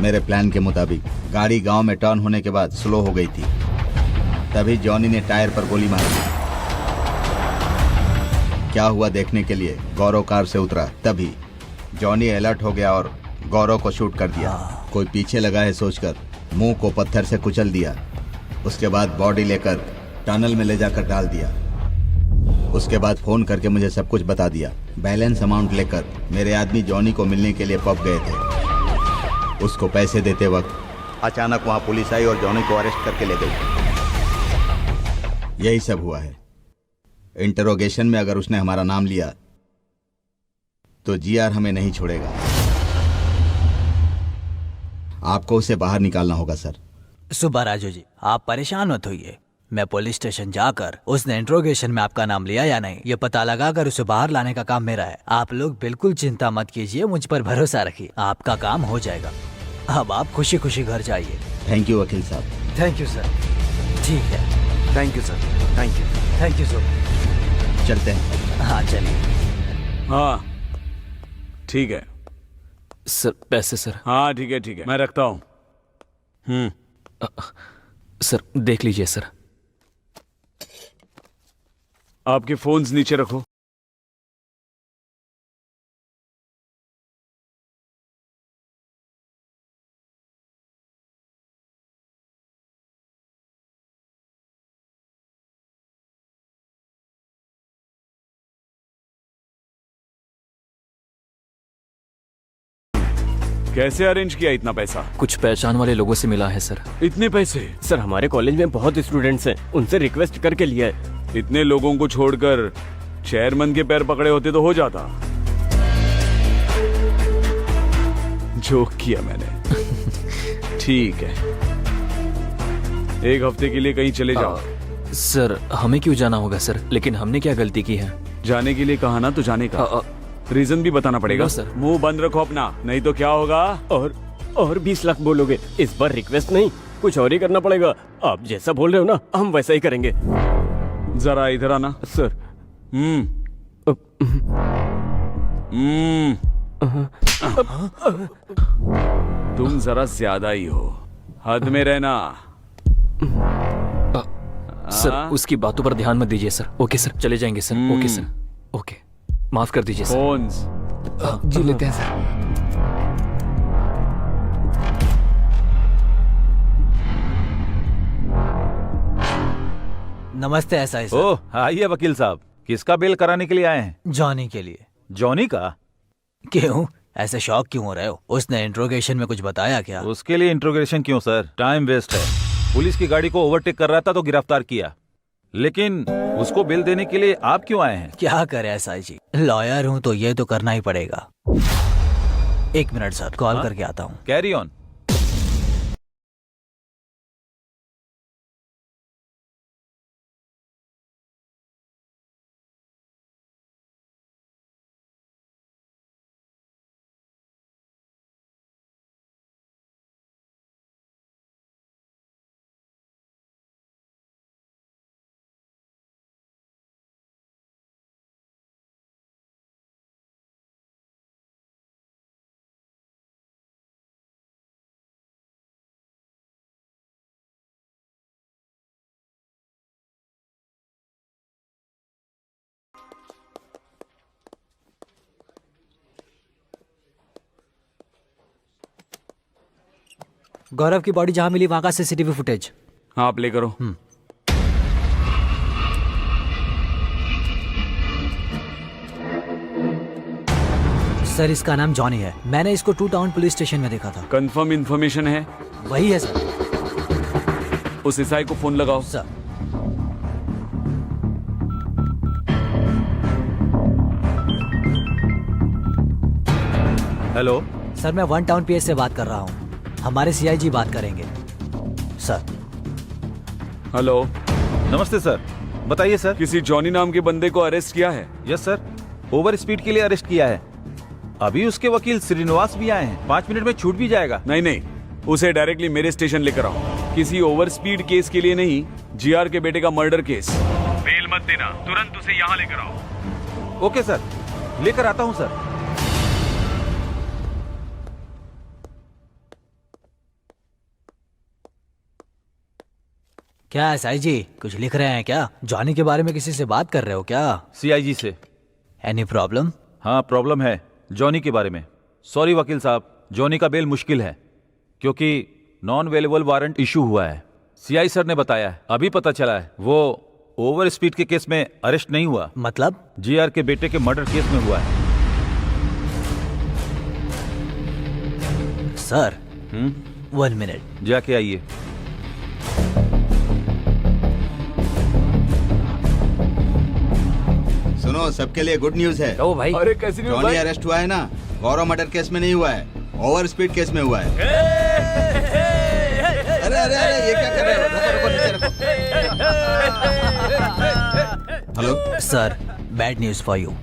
मेरे प्लान के मुताबिक गाड़ी गांव में टर्न होने के बाद स्लो हो गई थी, तभी जॉनी ने टायर पर गोली मार दी। क्या हुआ देखने के लिए गौरव कार से उतरा, तभी जॉनी अलर्ट हो गया और गौरव को शूट कर दिया। कोई पीछे लगा है सोचकर मुंह को पत्थर से कुचल दिया। उसके बाद बॉडी लेकर टनल में ले जाकर डाल दिया। उसके बाद फोन करके मुझे सब कुछ बता दिया। बैलेंस अमाउंट लेकर मेरे आदमी जॉनी को मिलने के लिए पब गए थे। उसको पैसे देते वक्त अचानक वहां पुलिस आई और जॉनी को अरेस्ट करके ले गई। यही सब हुआ है। इंटरोगेशन में अगर उसने हमारा नाम लिया तो जीआर हमें नहीं छोड़ेगा। आपको उसे बाहर निकालना होगा सर। सुबह राजू जी, आप परेशान मत होइए। मैं पुलिस स्टेशन जाकर उसने इंट्रोगेशन में आपका नाम लिया या नहीं ये पता लगाकर उसे बाहर लाने का काम मेरा है। आप लोग बिल्कुल चिंता मत कीजिए, मुझ पर भरोसा रखिए, आपका काम हो जाएगा। अब आप खुशी खुशी घर जाइए। थैंक यू वकील साहब। Thank you sir. ठीक है, thank you sir. Thank you. Thank you sir. चलते हैं। हाँ चलिए। हाँ ठीक है सर। पैसे सर। हाँ ठीक है मैं रखता हूँ। सर देख लीजिए सर। आपके फोन्स नीचे रखो। कैसे अरेंज किया इतना पैसा? कुछ पहचान वाले लोगों से मिला है सर। इतने पैसे? सर हमारे कॉलेज में बहुत स्टूडेंट्स हैं, उनसे रिक्वेस्ट करके लिया है। इतने लोगों को छोड़कर चेयरमैन के पैर पकड़े होते तो हो जाता। जोक किया मैंने। ठीक है, एक हफ्ते के लिए कहीं चले जाओ। सर हमें क्यों जाना होगा सर? लेकिन हमने क्या गलती की है? जाने के लिए कहा ना तो जाने का रीजन भी बताना पड़ेगा सर। मुंह बंद रखो अपना, नहीं तो क्या होगा? और 20 लाख बोलोगे? इस बार रिक्वेस्ट नहीं, कुछ और ही करना पड़ेगा। आप जैसा बोल रहे हो ना, हम वैसा ही करेंगे। जरा इधर आना सर। तुम जरा ज्यादा ही हो, हद में रहना। सर उसकी बातों पर ध्यान मत दीजिए सर। ओके सर, चले जाएंगे सर। ओके सर, ओके, माफ कर दीजिए सर। फोन्स जी लेते हैं सर। नमस्ते एसआई सर। ओह आइए वकील साहब, किसका बेल कराने के लिए आए हैं? जॉनी के लिए। जॉनी का? क्यों ऐसे शॉक क्यों हो रहे हो? उसने इंट्रोगेशन में कुछ बताया क्या? उसके लिए इंट्रोगेशन क्यों सर, टाइम वेस्ट है। पुलिस की गाड़ी को ओवरटेक कर रहा था तो गिरफ्तार किया, लेकिन उसको बेल देने के लिए आप क्यों आए हैं? क्या करे एसआई जी, लॉयर हूँ तो ये तो करना ही पड़ेगा। एक मिनट सर, कॉल करके आता हूँ। Carry on. गौरव की बॉडी जहाँ मिली वहाँ का सीसीटीवी फुटेज। हाँ प्ले करो। सर इसका नाम जॉनी है, मैंने इसको 2 टाउन पुलिस स्टेशन में देखा था। कंफर्म इन्फॉर्मेशन है? वही है सर। उस ईसाई को फोन लगाओ। सर हेलो सर, मैं 1 टाउन पीएस से बात कर रहा हूँ, हमारे सीआईजी बात करेंगे सर। हेलो। नमस्ते सर, बताइए सर। किसी जॉनी नाम के बंदे को अरेस्ट किया है? यस सर, ओवर स्पीड के लिए अरेस्ट किया है। अभी उसके वकील श्रीनिवास भी आए हैं, 5 मिनट में छूट भी जाएगा। नहीं, उसे डायरेक्टली मेरे स्टेशन लेकर आओ। किसी ओवर स्पीड केस के लिए नहीं, जीआर के बेटे का मर्डर केस। बेल मत देना, तुरंत उसे यहाँ लेकर आओ। ओके सर, लेकर आता हूँ सर। क्या एसआई जी कुछ लिख रहे हैं क्या? जॉनी के बारे में किसी से बात कर रहे हो क्या? सीआईजी से। Any problem? हाँ प्रॉब्लम है, जॉनी के बारे में। सॉरी वकील साहब, जॉनी का बेल मुश्किल है क्योंकि नॉन अवेलेबल वारंट इशू हुआ है। सीआई सर ने बताया है, अभी पता चला है वो ओवर स्पीड के केस में अरेस्ट नहीं हुआ। मतलब? जीआर के बेटे के मर्डर केस में हुआ है। Sir 1 minute. जाके आइए। सुनो, सबके लिए गुड न्यूज है। ओ भाई। अरे कैसी न्यूज़ जॉनी भाई? अरेस्ट हुआ है ना, गौरव मर्डर केस में नहीं हुआ है, ओवर स्पीड केस में हुआ है। अरे अरे अरे, ये क्या कर रहे हो? रुको, नीचे रखो। Hello sir, bad news for you.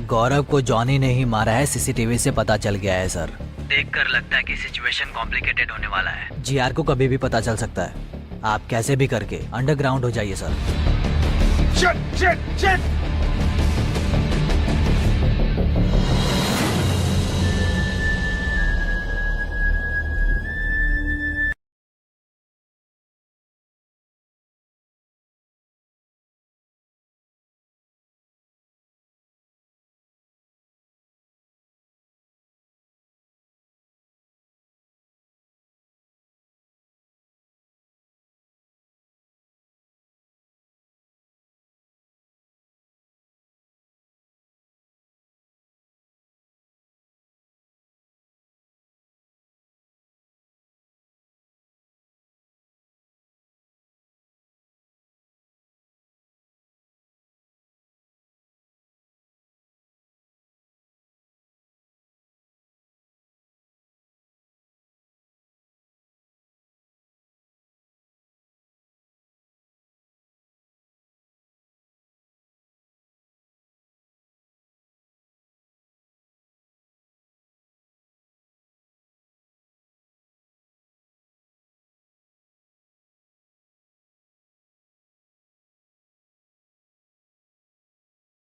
Gaurav को जॉनी ने ही मारा है, सीसीटीवी से पता चल गया है सर। देखकर लगता है कि सिचुएशन कॉम्प्लिकेटेड होने वाला है। जीआर को कभी भी पता चल सकता है। आप कैसे भी करके अंडरग्राउंड हो जाइए सर। Shit!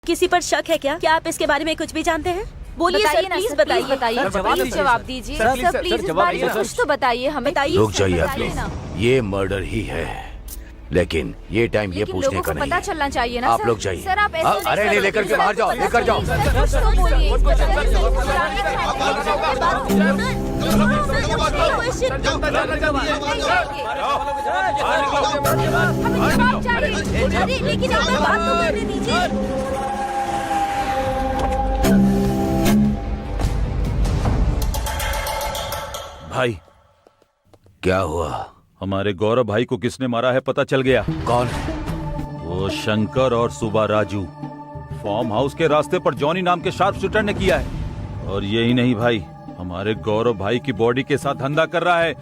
किसी पर शक है क्या? क्या आप इसके बारे में कुछ भी जानते हैं? बोलिए सर, प्लीज बताइए। जवाब दीजिए सर, प्लीज इस बारे में कुछ तो बताइए हमें। रुक जाइए आप लोग, ये मर्डर ही है, लेकिन ये टाइम ये पूछने का नहीं पता है। चलना चाहिए ना आप लोग जाइए। सर, आप ऐसे अरे नहीं, लेकर के बाहर जाओ, लेकर जाओ। कुछ तो बोलिए। अरे लेकिन आप बात तो करने दीजिए। भाई क्या हुआ? हमारे गौरव भाई को किसने मारा है पता चल गया। कौन? वो शंकर और सुबा राजू। फार्म हाउस के रास्ते पर जॉनी नाम के शार्प शूटर ने किया है। और यही नहीं भाई, हमारे गौरव भाई की बॉडी के साथ धंधा कर रहा है।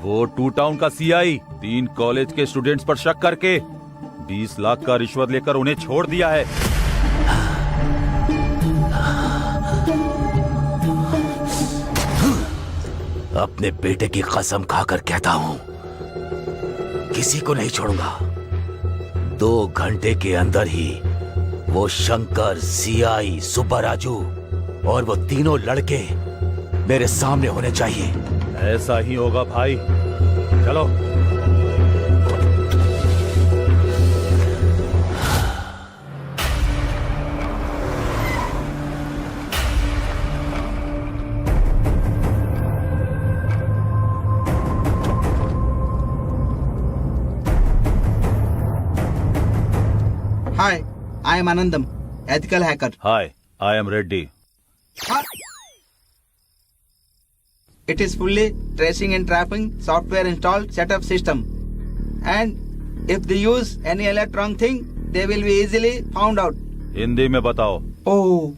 वो 2 टाउन का सीआई 3 कॉलेज के स्टूडेंट्स पर शक करके 20 लाख का रिश्वत लेकर उन्हें छोड़ दिया है। अपने बेटे की कसम खाकर कहता हूं, किसी को नहीं छोड़ूंगा। 2 घंटे के अंदर ही वो शंकर, सीआई, सुब्बा राजू और वो तीनों लड़के मेरे सामने होने चाहिए। ऐसा ही होगा भाई, चलो। Hi, I am Anandam, ethical hacker. Hi, I am Reddy. It is fully tracing and trapping software installed setup system. And if they use any electronic thing, they will be easily found out. Hindi में बताओ। Oh,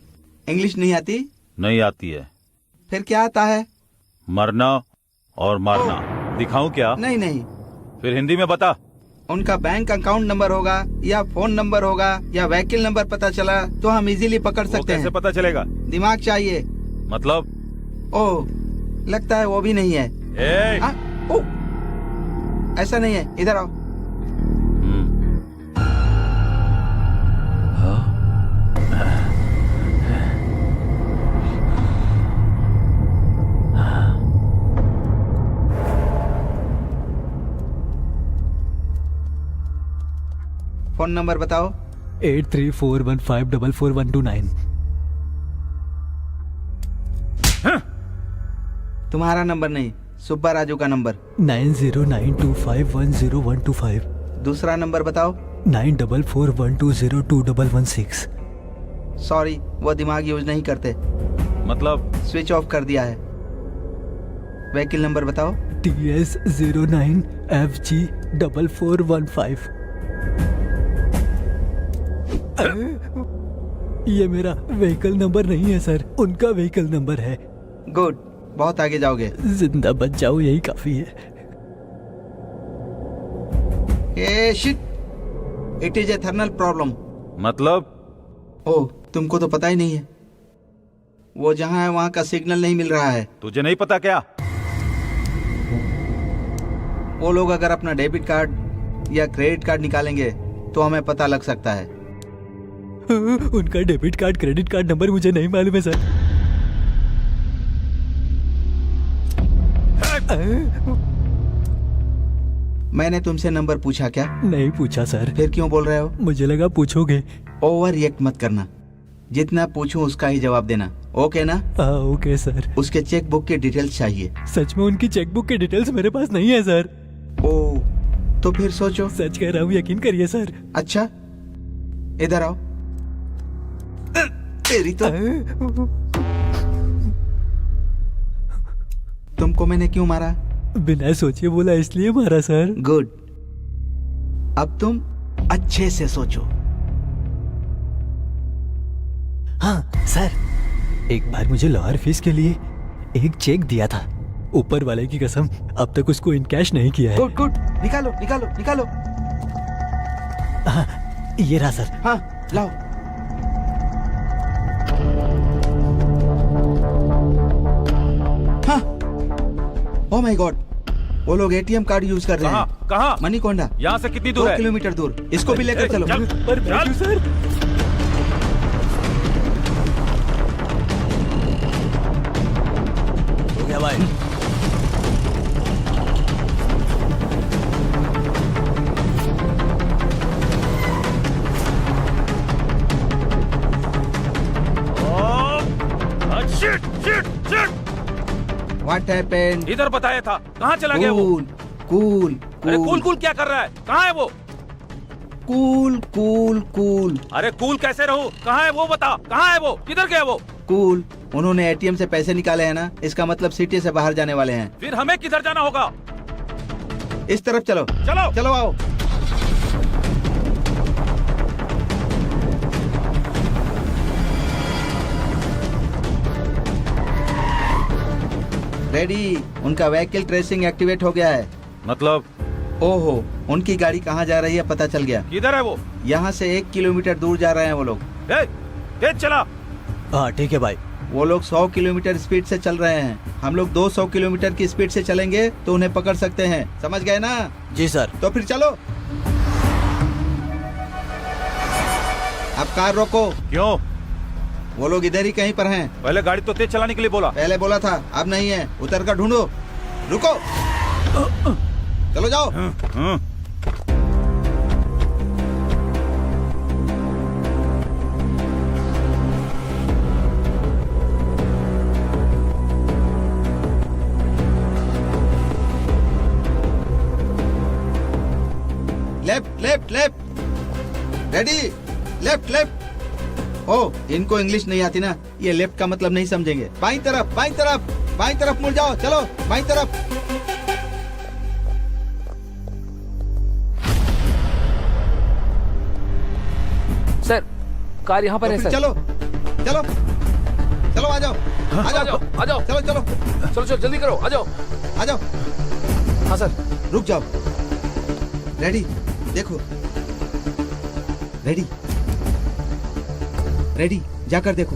English नहीं आती? नहीं आती है। फिर क्या आता है? मरना और मारना। दिखाऊं क्या? नहीं नहीं। फिर हिंदी में बता। उनका बैंक अकाउंट नंबर होगा या फोन नंबर होगा या व्हीकल नंबर पता चला तो हम इजीली पकड़ सकते हैं। कैसे पता चलेगा? दिमाग चाहिए। मतलब? ओह, लगता है वो भी नहीं है। ऐसा नहीं है, इधर आओ। फोन नंबर बताओ। 8341544129। तुम्हारा नंबर नहीं, सुब्बा राजू का नंबर। 9092510125। दूसरा नंबर बताओ। 9441202116। सॉरी, वो दिमाग यूज नहीं करते। मतलब? स्विच ऑफ कर दिया है। व्हीकल नंबर बताओ। TS09FG4415। ये मेरा व्हीकल नंबर नहीं है सर, उनका व्हीकल नंबर है। गुड, बहुत आगे जाओगे। जिंदा बच जाओ, यही काफी है। Shit, it is a thermal problem. मतलब? ओह, तुमको तो पता ही नहीं है। वो जहाँ है वहाँ का सिग्नल नहीं मिल रहा है। तुझे नहीं पता क्या? वो लोग अगर अपना डेबिट कार्ड या क्रेडिट कार्ड निकालेंगे तो हमें पता लग सकता है। उनका debit card, credit card number मुझे नहीं मालूम है सर। मैंने तुमसे नंबर पूछा क्या? नहीं पूछा सर। फिर क्यों बोल रहे हो? मुझे लगा पूछोगे। ओवर रिएक्ट मत करना, जितना पूछूं उसका ही जवाब देना, ओके ना? Okay sir. उसके चेक बुक की डिटेल्स चाहिए। सच में उनकी चेक बुक की डिटेल्स मेरे पास नहीं है सर। ओह, तो फिर सोचो। सच कह रहा हूँ, यकीन करिए सर। अच्छा, इधर आओ। तेरी तो। तुमको मैंने क्यों मारा? बिना सोचे बोला इसलिए मारा सर। गुड, अब तुम अच्छे से सोचो। हाँ सर, एक बार मुझे लॉयर फीस के लिए एक चेक दिया था। ऊपर वाले की कसम, अब तक उसको इन कैश नहीं किया है। गुड गुड, निकालो निकालो निकालो। हाँ, ये रहा सर। हाँ, लाओ। हाँ, ओह माय गॉड, वो लोग एटीएम कार्ड यूज कर रहे हैं। कहाँ? मणिकोंडा। यहाँ से कितनी दूर है? 2 किलोमीटर दूर। इसको भी लेकर चलो। पर सर, हो गया भाई। What happened? इधर बताया था, कहाँ चला गया वो? कूल। अरे कूल कूल क्या कर रहा है? कहाँ है वो? Cool cool cool. अरे कूल कैसे रहूं? कहाँ है वो? बता, कहाँ है वो? किधर गया वो? कूल, उन्होंने एटीएम से पैसे निकाले हैं ना, इसका मतलब सिटी से बाहर जाने वाले हैं। फिर हमें किधर जाना होगा? इस तरफ चलो। चलो चलो, आओ। रेडी, उनका व्हीकल ट्रेसिंग एक्टिवेट हो गया है। मतलब? ओहो, उनकी गाड़ी कहाँ जा रही है पता चल गया। किधर है वो? यहाँ से 1 किलोमीटर दूर जा रहे हैं वो लोग। तेज चला। हाँ ठीक है भाई। वो लोग 100 किलोमीटर स्पीड से चल रहे हैं, हम लोग 200 किलोमीटर की स्पीड से चलेंगे तो उन्हें पकड़ सकते हैं, समझ गए ना? जी सर। तो फिर चलो। अब कार रोको। क्यों? वो लोग इधर ही कहीं पर हैं। पहले गाड़ी तो तेज चलाने के लिए बोला। पहले बोला था, अब नहीं है। उतर कर ढूंढो। रुको, चलो जाओ। Left left left, ready, left left. ओ, इनको इंग्लिश नहीं आती ना, ये लेफ्ट का मतलब नहीं समझेंगे। बाईं तरफ, बाईं तरफ, बाईं तरफ मुड़ जाओ, चलो बाईं तरफ। सर, कार यहाँ पर तो है फिर सर। चलो चलो चलो, आ जाओ आ जाओ आ जाओ, चलो चलो चलो चलो जल्दी करो, आ जाओ आ जाओ। हाँ सर। रुक जाओ। रेडी, देखो, रेडी रेडी, जाकर देखो।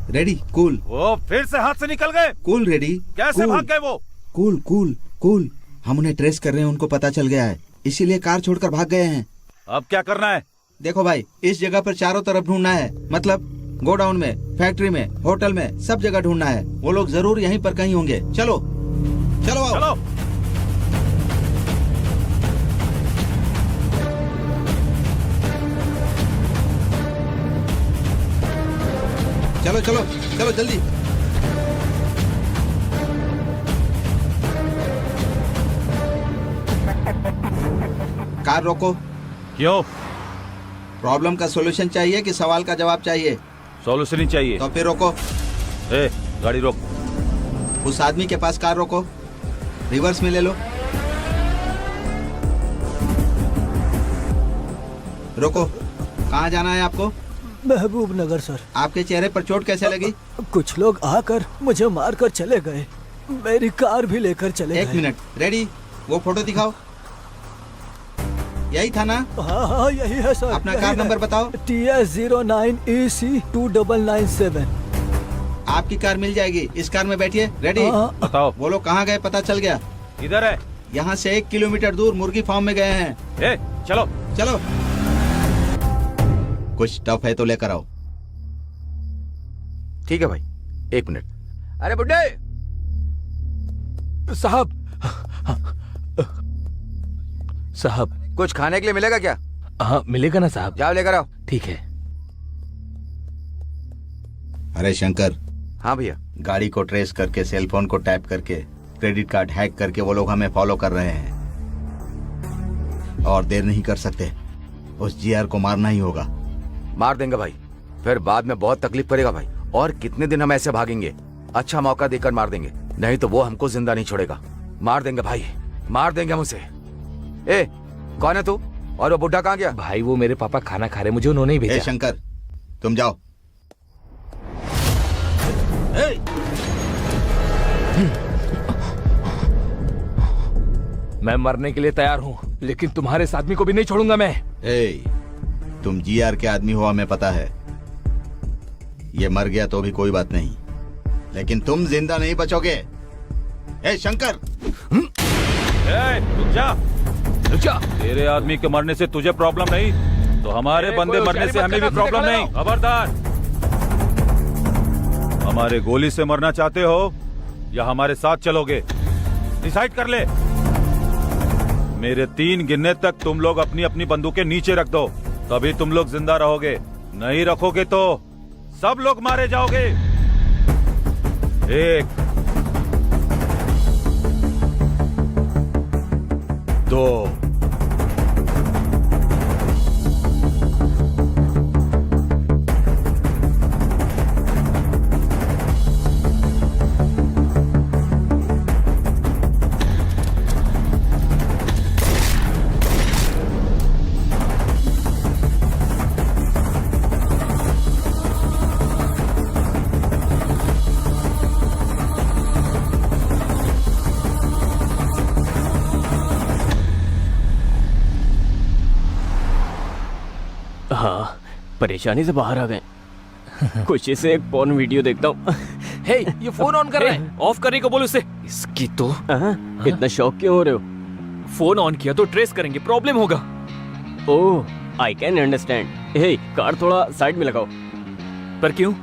Ready, cool. वो फिर से हाथ से निकल गए। Cool ready. कैसे भाग गए वो? कूल कूल कूल, हम उन्हें ट्रेस कर रहे हैं, उनको पता चल गया है, इसीलिए कार छोड़कर भाग गए हैं। अब क्या करना है? देखो भाई, इस जगह पर चारों तरफ ढूंढना है, मतलब गोडाउन में, फैक्ट्री में, होटल में, सब जगह ढूंढना है। वो लोग जरूर यहीं पर कहीं होंगे। चलो चलो आओ। चलो। चलो चलो चलो जल्दी। कार रोको। क्यों? प्रॉब्लम का सॉल्यूशन चाहिए कि सवाल का जवाब चाहिए? सॉल्यूशन ही चाहिए। तो फिर रोको। गाड़ी रोक। उस आदमी के पास कार रोको, रिवर्स में ले लो। रोको। कहाँ जाना है आपको? महबूब नगर सर। आपके चेहरे पर चोट कैसे लगी? कुछ लोग आकर मुझे मारकर चले गए, मेरी कार भी लेकर चले गए। 1 मिनट, रेडी, वो फोटो दिखाओ। यही था ना? हाँ हाँ यही है सर। अपना कार नंबर बताओ। TS09EC2997। आपकी कार मिल जाएगी, इस कार में बैठिए। रेडी? बताओ। वो लोग कहाँ गए पता चल गया। इधर है। यहाँ से 1 किलोमीटर दूर मुर्गी फार्म में गए हैं। चलो चलो। कुछ टफ है तो लेकर आओ। ठीक है भाई, 1 मिनट। अरे बुड्ढे साहब, साहब कुछ खाने के लिए मिलेगा क्या? हाँ मिलेगा ना साहब। जाओ लेकर आओ। ठीक है। अरे शंकर। हाँ भैया। गाड़ी को ट्रेस करके, सेल फोन को टैप करके, क्रेडिट कार्ड हैक करके वो लोग हमें फॉलो कर रहे हैं, और देर नहीं कर सकते। उस जीआर को मारना ही होगा। मार देंगे भाई, फिर बाद में बहुत तकलीफ करेगा भाई। और कितने दिन हम ऐसे भागेंगे? अच्छा मौका देकर मार देंगे, नहीं तो वो हमको जिंदा नहीं छोड़ेगा। मार देंगे भाई, मार देंगे हम उसे। कौन है तू? और वो बुढ़ा कहाँ गया? भाई वो मेरे पापा खाना खा रहे, मुझे उन्होंने ही भेजा। शंकर, तुम जाओ। मैं मरने के लिए तैयार हूँ, लेकिन तुम्हारे इस आदमी को भी नहीं छोड़ूंगा मैं। तुम जीआर के आदमी हो, हमें पता है। ये मर गया तो भी कोई बात नहीं, लेकिन तुम जिंदा नहीं बचोगे। शंकर, रुक जा। रुक जा। तेरे आदमी के मरने से तुझे प्रॉब्लम नहीं, तो हमारे बंदे मरने से हमें भी प्रॉब्लम नहीं। खबरदार। हमारे गोली से मरना चाहते हो या हमारे साथ चलोगे? डिसाइड कर ले। मेरे 3 गिनने तक तुम लोग अपनी अपनी बंदूकें नीचे रख दो, तभी तुम लोग जिंदा रहोगे। नहीं रखोगे तो सब लोग मारे जाओगे। 1 2 हाँ, परेशानी से बाहर आ गए। खुशी से एक पॉर्न वीडियो देखता हूँ। हे, ये फोन ऑन कर रहा है। ऑफ करने को बोल उसे। इसकी तो इतना शौक क्यों हो रहे हो? फोन ऑन किया तो ट्रेस करेंगे, प्रॉब्लम होगा। Oh, I can understand. Hey, car थोड़ा साइड में लगाओ। पर क्यों?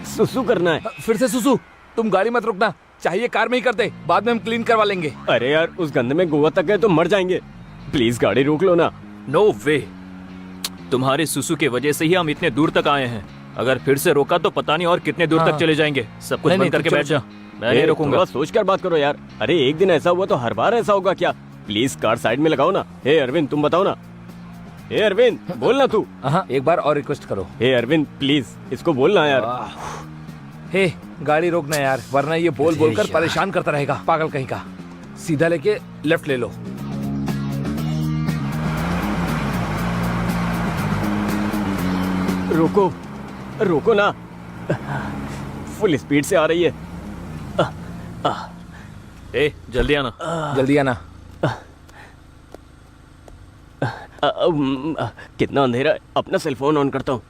सुसु करना है। फिर से सुसु? तुम गाड़ी मत रुकना, चाहिए कार में ही कर दे, बाद में हम क्लीन करवा लेंगे। अरे यार, उस गंदे में गोवा तक गए तो मर जाएंगे। प्लीज गाड़ी रोक लो ना। नो वे, तुम्हारे सुसु के वजह से ही हम इतने दूर तक आए हैं। अगर फिर से रोका तो पता नहीं और कितने दूर तक चले जाएंगे। सब कुछ बंद करके बैठ जा, मैं नहीं रोकूंगा। सोच कर बात करो यार। अरे एक दिन ऐसा हुआ तो हर बार ऐसा होगा क्या? प्लीज कार साइड में लगाओ ना। हे अरविंद, तुम बताओ ना। हे अरविंद, बोलना तू। हाँ, एक बार और रिक्वेस्ट करो। हे अरविंद, प्लीज इसको बोलना यार। हे, गाड़ी रोकना यार, वरना ये बोल बोल कर परेशान करता रहेगा, पागल कहीं का। सीधा लेके लेफ्ट ले लो। रोको, रोको ना। फुल स्पीड से आ रही है। ए, जल्दी आना, जल्दी आना। कितना अंधेरा है। अपना सेल फोन ऑन करता हूँ।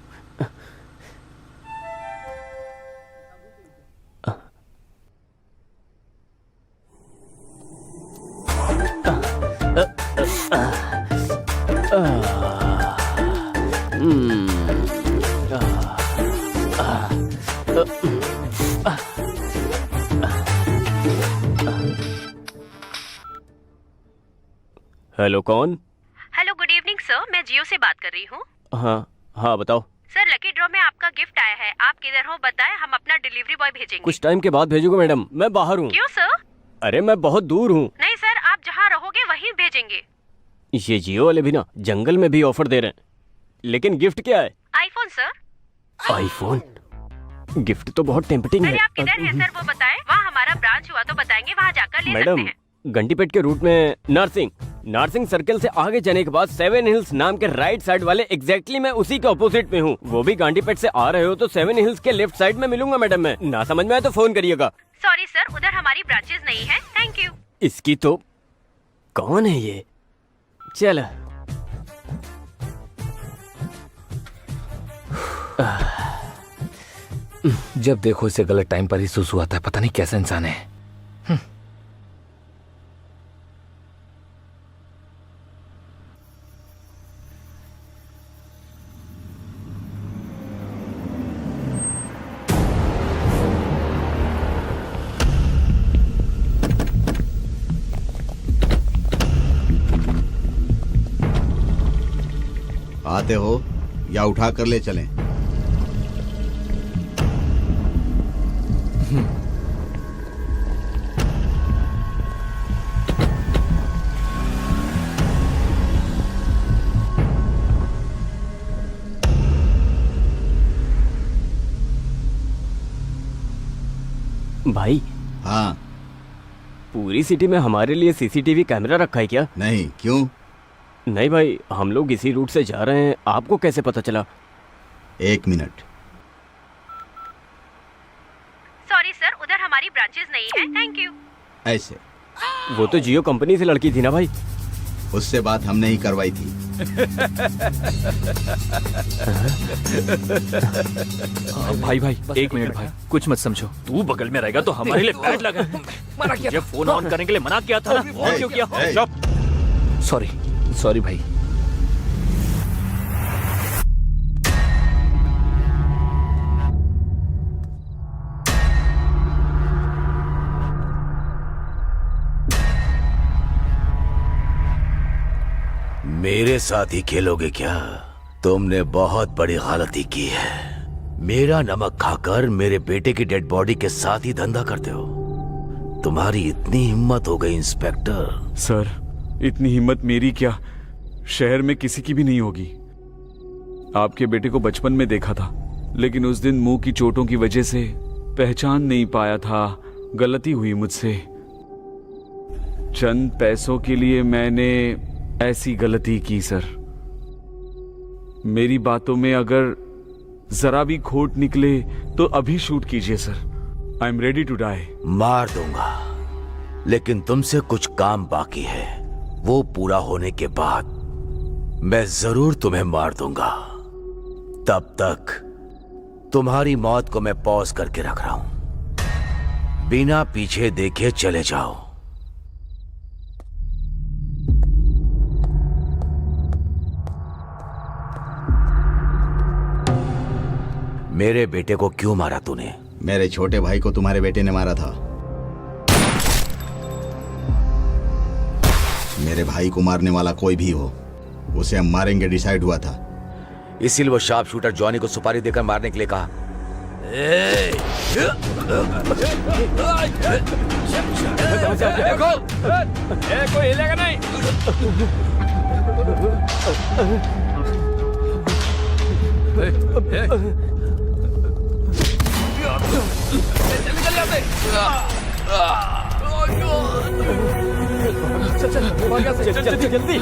हेलो, कौन? हेलो, गुड इवनिंग सर, मैं जियो से बात कर रही हूँ। हाँ बताओ। सर, लकी ड्रॉ में आपका गिफ्ट आया है। आप किधर हो बताएं, हम अपना डिलीवरी बॉय भेजेंगे। कुछ टाइम के बाद भेजूंगा मैडम, मैं बाहर हूँ। क्यों सर? अरे मैं बहुत दूर हूँ। नहीं सर, आप जहाँ रहोगे वहीं भेजेंगे। ये जियो वाले भी ना जंगल में भी ऑफर दे रहे हैं। लेकिन गिफ्ट क्या है? IPhone sir. आईफोन? गिफ्ट तो बहुत टेम्पटिंग है। अरे आप किधर हैं सर, वो बताएं। वहाँ हमारा ब्रांच हुआ तो बताएंगे, वहाँ जाकर ले सकते मैडम, हैं। गंडीपेट के रूट में नार्सिंग सर्कल से आगे जाने के बाद 7 हिल्स नाम के राइट साइड वाले एग्जैक्टली मैं उसी के ऑपोजिट में हूँ। वो भी गांडीपेट से आ रहे हो तो 7 हिल्स के लेफ्ट साइड में मिलूंगा मैडम। मैं ना समझ में आए तो फोन करिएगा। सॉरी सर, उधर हमारी ब्रांचेस नहीं है। Thank you. इसकी तो कौन है ये? चल जब देखो इसे गलत टाइम पर ही सुसु आता है। पता नहीं कैसा इंसान है। आते हो या उठा कर ले चलें? भाई। हाँ। पूरी सिटी में हमारे लिए सीसीटीवी कैमरा रखा है क्या? नहीं, क्यों? नहीं भाई, हम लोग इसी रूट से जा रहे हैं। आपको कैसे पता चला? 1 मिनट। सॉरी सर, उधर हमारी ब्रांचेस नहीं है। Thank you. ऐसे? वो तो जियो कंपनी से लड़की थी ना भाई। उससे बात हमने ही करवाई थी। भाई भाई, 1 मिनट भाई, कुछ मत समझो। तू बगल में रहेगा तो हमारे लिए बैड लगा। मना किया, फोन ऑन करने के लिए मना किया था ना। और क्यों किया? सॉरी भाई। मेरे साथ ही खेलोगे क्या? तुमने बहुत बड़ी गलती की है। मेरा नमक खाकर मेरे बेटे की डेड बॉडी के साथ ही धंधा करते हो। तुम्हारी इतनी हिम्मत हो गई इंस्पेक्टर। सर, इतनी हिम्मत मेरी क्या, शहर में किसी की भी नहीं होगी। आपके बेटे को बचपन में देखा था, लेकिन उस दिन मुंह की चोटों की वजह से पहचान नहीं पाया था। गलती हुई मुझसे। चंद पैसों के लिए मैंने ऐसी गलती की सर। मेरी बातों में अगर जरा भी खोट निकले तो अभी शूट कीजिए sir. I am ready to die. मार दूंगा, लेकिन तुमसे कुछ काम बाकी है। वो पूरा होने के बाद मैं जरूर तुम्हें मार दूंगा। तब तक तुम्हारी मौत को मैं पॉज करके रख रहा हूं। बिना पीछे देखे चले जाओ। मेरे बेटे को क्यों मारा तूने? मेरे छोटे भाई को तुम्हारे बेटे ने मारा था। मेरे भाई को मारने वाला कोई भी हो, उसे हम मारेंगे डिसाइड हुआ था। इसीलिए वो शार्प शूटर जॉनी को सुपारी देकर मारने के लिए कहा। देखो, कोई हिलेगा नहीं। जल्दी जल्दी।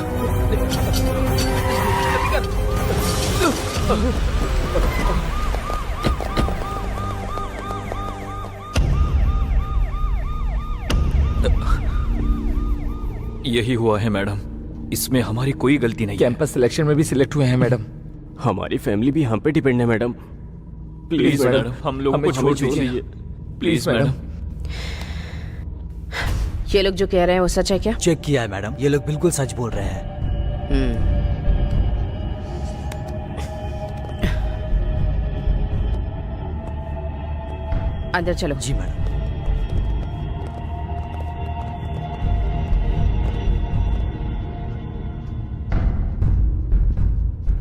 यही हुआ है मैडम, इसमें हमारी कोई गलती नहीं। कैंपस सिलेक्शन में भी सिलेक्ट हुए हैं मैडम। हमारी फैमिली भी हम पे डिपेंड है मैडम। प्लीज मैडम, हम लोगों को छोड़ दीजिए प्लीज मैडम। ये लोग जो कह रहे हैं वो सच है क्या? चेक किया है मैडम, ये लोग बिल्कुल सच बोल रहे हैं। अंदर चलो। जी मैडम।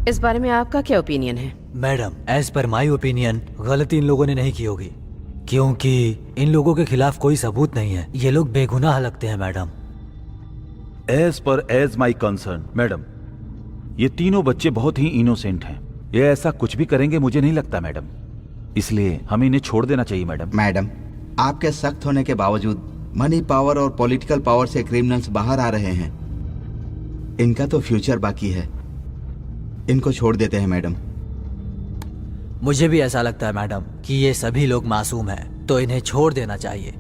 इस बारे में आपका क्या ओपिनियन है? Madam, as per my opinion गलती इन लोगों ने नहीं की होगी, क्योंकि इन लोगों के खिलाफ कोई सबूत नहीं है। ये लोग बेगुनाह लगते हैं madam. As my concern madam, ये तीनों बच्चे बहुत ही इनोसेंट हैं। ये ऐसा कुछ भी करेंगे मुझे नहीं लगता मैडम, इसलिए हमें इन्हें छोड़ देना चाहिए मैडम। मैडम, आपके सख्त होने के बावजूद मनी पावर और पॉलिटिकल पावर से क्रिमिनल्स बाहर आ रहे हैं। इनका तो फ्यूचर बाकी है, इनको छोड़ देते हैं मैडम। मुझे भी ऐसा लगता है मैडम कि ये सभी लोग मासूम हैं, तो इन्हें छोड़ देना चाहिए।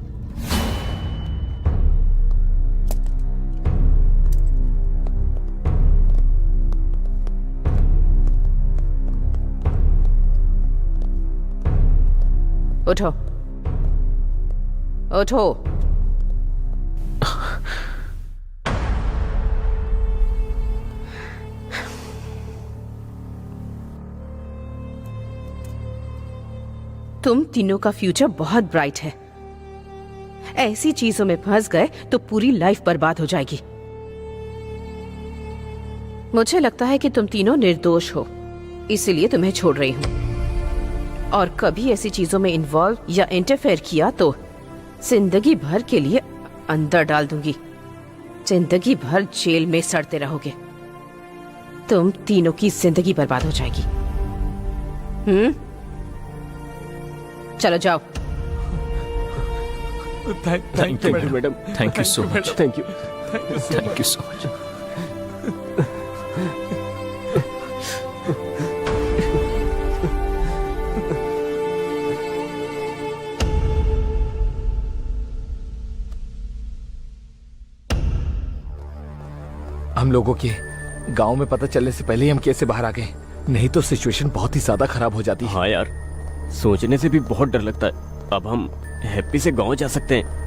उठो उठो। तुम तीनों का फ्यूचर बहुत ब्राइट है। ऐसी चीजों में फंस गए तो पूरी लाइफ बर्बाद हो जाएगी। मुझे लगता है कि तुम तीनों निर्दोष हो, इसीलिए तुम्हें छोड़ रही हूं। और कभी ऐसी चीजों में इन्वॉल्व या इंटरफेयर किया तो जिंदगी भर के लिए अंदर डाल दूंगी। जिंदगी भर जेल में सड़ते रहोगे। तुम तीनों की जिंदगी बर्बाद हो जाएगी। चलो जाओ। Thank you madam. Thank you so much. Thank you so much. हम लोगों के गांव में पता चलने से पहले ही हम कैसे बाहर आ गए, नहीं तो सिचुएशन बहुत ही ज्यादा खराब हो जाती है। हाँ यार, सोचने से भी बहुत डर लगता है। अब हम हैप्पी से गांव जा सकते हैं।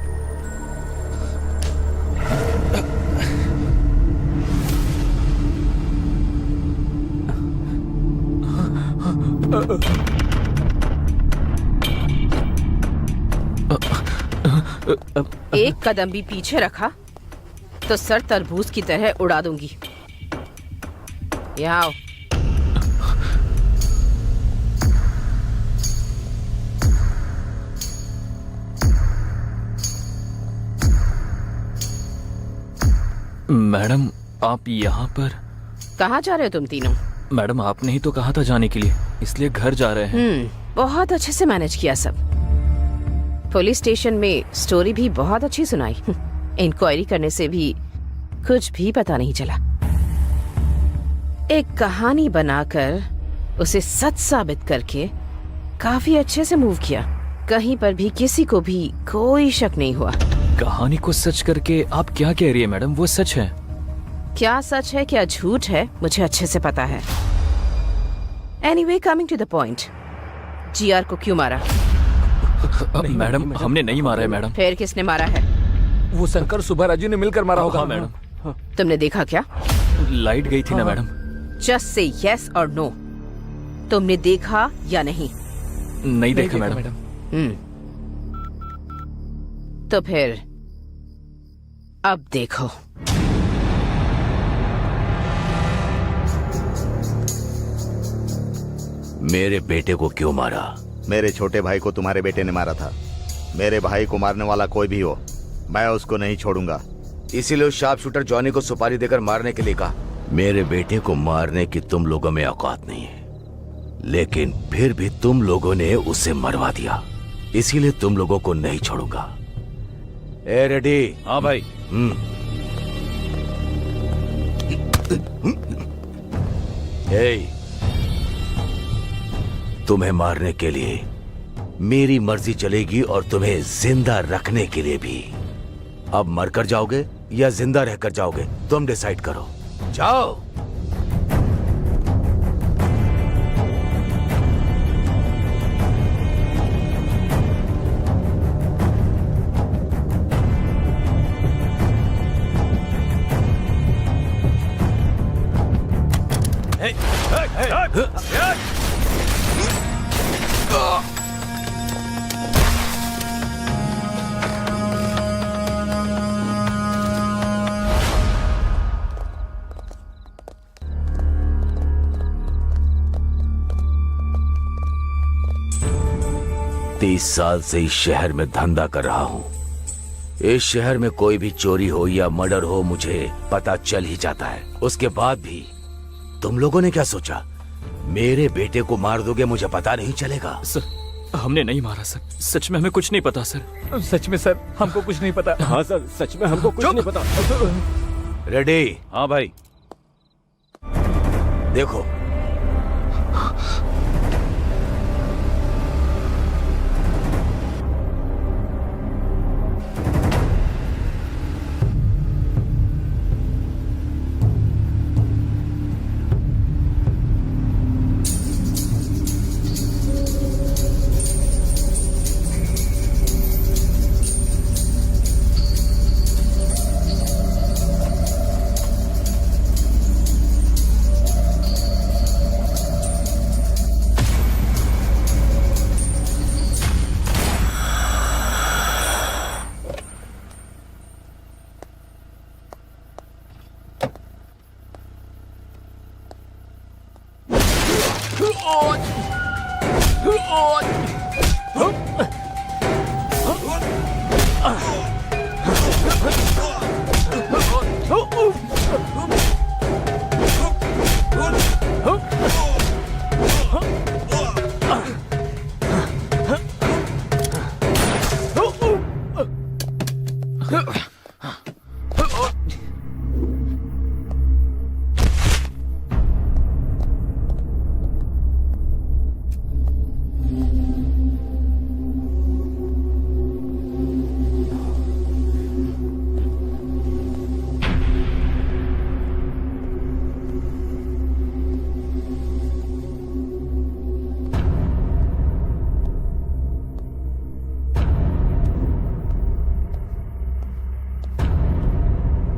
एक कदम भी पीछे रखा तो सर तरबूज की तरह उड़ा दूंगी। यहाँ आओ। मैडम, आप यहाँ पर? कहाँ जा रहे हो तुम तीनों? मैडम, आपने ही तो कहा था जाने के लिए, इसलिए घर जा रहे हैं। बहुत अच्छे से मैनेज किया सब। पुलिस स्टेशन में स्टोरी भी बहुत अच्छी सुनाई। इंक्वायरी करने से भी कुछ भी पता नहीं चला। एक कहानी बनाकर उसे सच साबित करके काफी अच्छे से मूव किया। कहीं पर भी किसी को भी कोई शक नहीं हुआ। कहानी को सच करके आप क्या कह रही है मैडम? वो सच है। क्या सच है क्या झूठ है मुझे अच्छे से पता है। Anyway, coming to the point, GR को क्यों मारा? मैडम, हमने नहीं मारा है मैडम। फिर किसने मारा है? वो शंकर सुबह राजू ने मिलकर मारा होगा। हाँ मैडम। तुमने देखा क्या? लाइट गई थी ना मैडम। जस्ट से यस और नो, तुमने देखा या नहीं? नहीं देखा मैडम। तो फिर अब देखो। मेरे बेटे को क्यों मारा? मेरे छोटे भाई को तुम्हारे बेटे ने मारा था। मेरे भाई को मारने वाला कोई भी हो, मैं उसको नहीं छोड़ूंगा। इसीलिए उस शार्प शूटर जॉनी को सुपारी देकर मारने के लिए कहा। मेरे बेटे को मारने की तुम लोगों में औकात नहीं है, लेकिन फिर भी तुम लोगों ने उसे मरवा दिया, इसीलिए तुम लोगों को नहीं छोड़ूंगा। ए रेडी? हाँ भाई। तुम्हें मारने के लिए मेरी मर्जी चलेगी और तुम्हें जिंदा रखने के लिए भी। अब मरकर जाओगे या जिंदा रहकर जाओगे, तुम डिसाइड करो। जाओ। तीस साल से इस शहर में धंधा कर रहा हूं। इस शहर में कोई भी चोरी हो या मर्डर हो, मुझे पता चल ही जाता है। उसके बाद भी तुम लोगों ने क्या सोचा? मेरे बेटे को मार दोगे, मुझे पता नहीं चलेगा? सर, हमने नहीं मारा सर। सच में हमें कुछ नहीं पता सर। सच में सर, हमको कुछ नहीं पता। हाँ सर, सच में हमको कुछ नहीं पता। रेडी? हाँ भाई। देखो,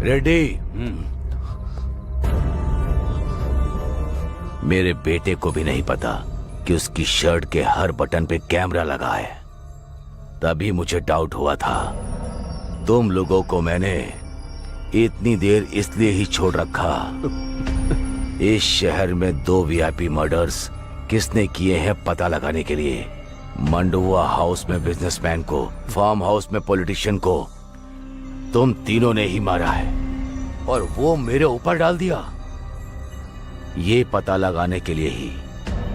रेडी? मेरे बेटे को भी नहीं पता कि उसकी शर्ट के हर बटन पे कैमरा लगा है। तभी मुझे डाउट हुआ था। तुम लोगों को मैंने इतनी देर इसलिए ही छोड़ रखा। इस शहर में 2 वीआईपी मर्डर्स किसने किए हैं पता लगाने के लिए। मंडुआ हाउस में बिजनेसमैन को, फार्म हाउस में पॉलिटिशियन को तुम तीनों ने ही मारा है, और वो मेरे ऊपर डाल दिया। ये पता लगाने के लिए ही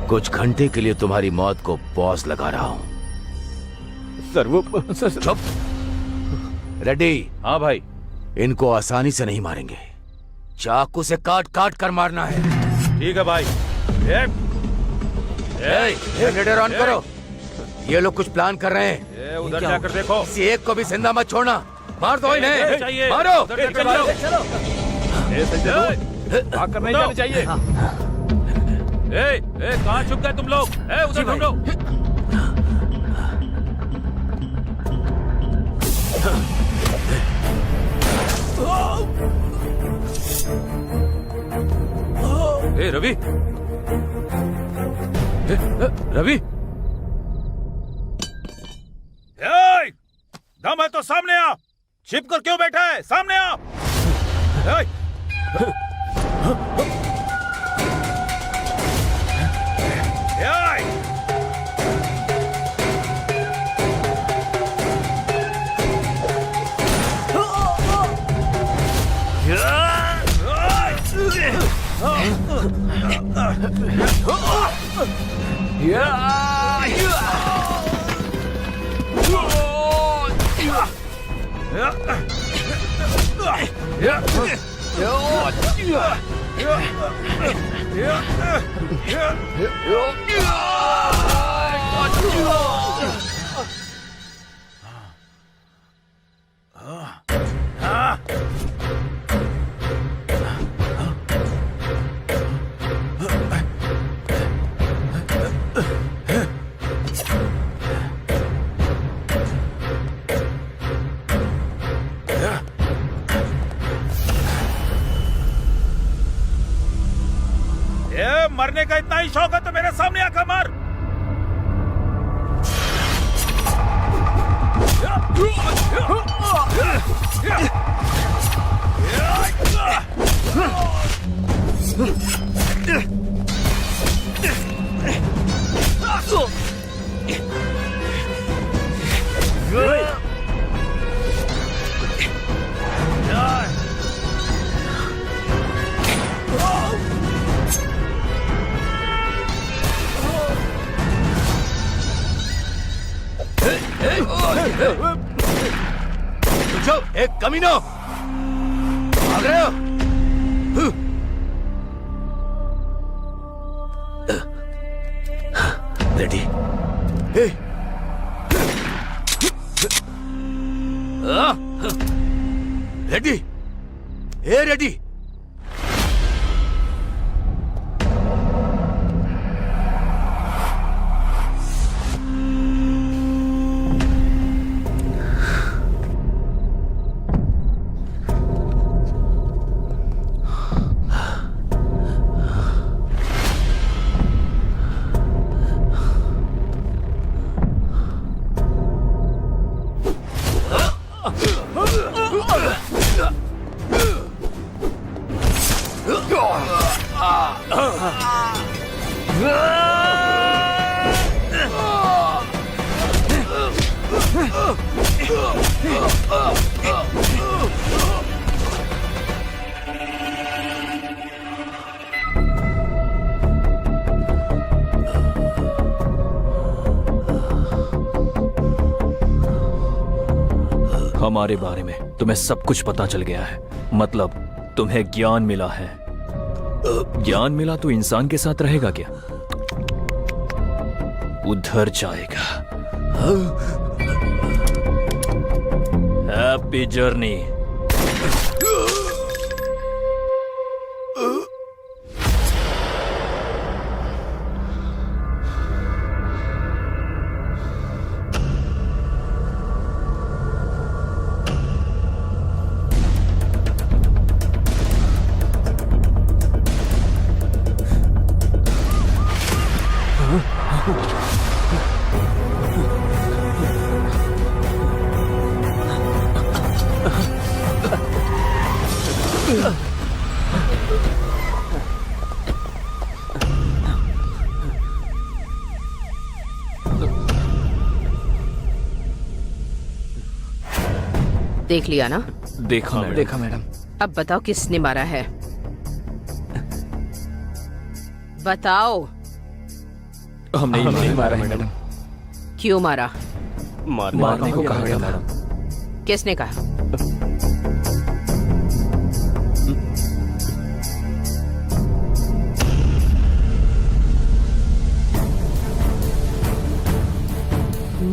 कुछ घंटे के लिए तुम्हारी मौत को पॉज लगा रहा हूं। सर वो चुप। रेडी? हाँ भाई। इनको आसानी से नहीं मारेंगे, चाकू से काट काट कर मारना है। ठीक है भाई। जनरेटर ऑन करो। ये लोग कुछ प्लान कर रहे हैं। उधर जाकर देखो। किसी एक को भी जिंदा मत छोड़ना। मार दो इन्हें। मारो। भाग कर नहीं जाना चाहिए। कहाँ छुप गए तुम लोग? उधर ढूंढो। रवि, रवि, दम है तो सामने आ। छिप कर क्यों बैठा है? सामने आ। मरने का इतना ही शौक है तो मेरे सामने आकर मार। जाओ, एक कमीनो भाग रहे हो? रेडी? रेडी? रेडी? हमारे बारे में तुम्हें सब कुछ पता चल गया है। मतलब तुम्हें ज्ञान मिला है। ज्ञान मिला तो इंसान के साथ रहेगा क्या? उधर जाएगा। Happy journey. देख लिया ना? देखा मैडम। देखा मैडम। अब बताओ किसने मारा है? बताओ। हमने नहीं मारा है मैडम। क्यों मारा? मारने को कहा गया मैडम। किसने कहा?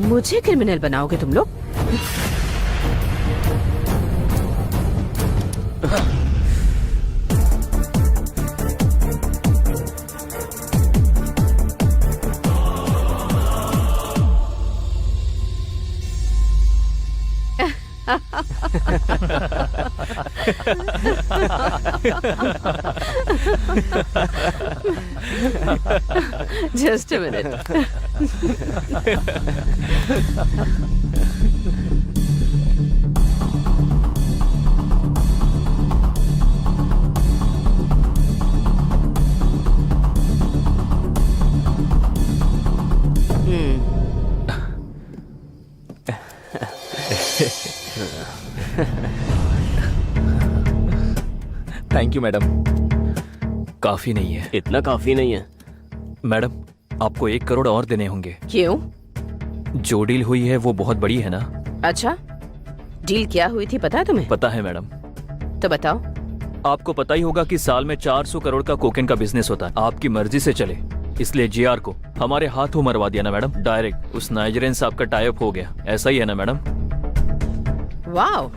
मुझे क्रिमिनल बनाओगे तुम लोग? Just a minute. Thank you madam. काफी नहीं है। इतना काफी नहीं है मैडम, आपको 1 करोड़ और देने होंगे। क्यों? जो डील हुई है वो बहुत बड़ी है ना। अच्छा, डील क्या हुई थी पता है तुम्हें? पता है मैडम। तो बताओ। आपको पता ही होगा कि साल में 400 करोड़ का कोकेन का बिजनेस होता है। आपकी मर्जी से चले, इसलिए जीआर को हमारे हाथों मरवा दिया ना मैडम। डायरेक्ट उस नाइजीरियन साहब का टाई अप हो गया। ऐसा ही है ना madam? Wow,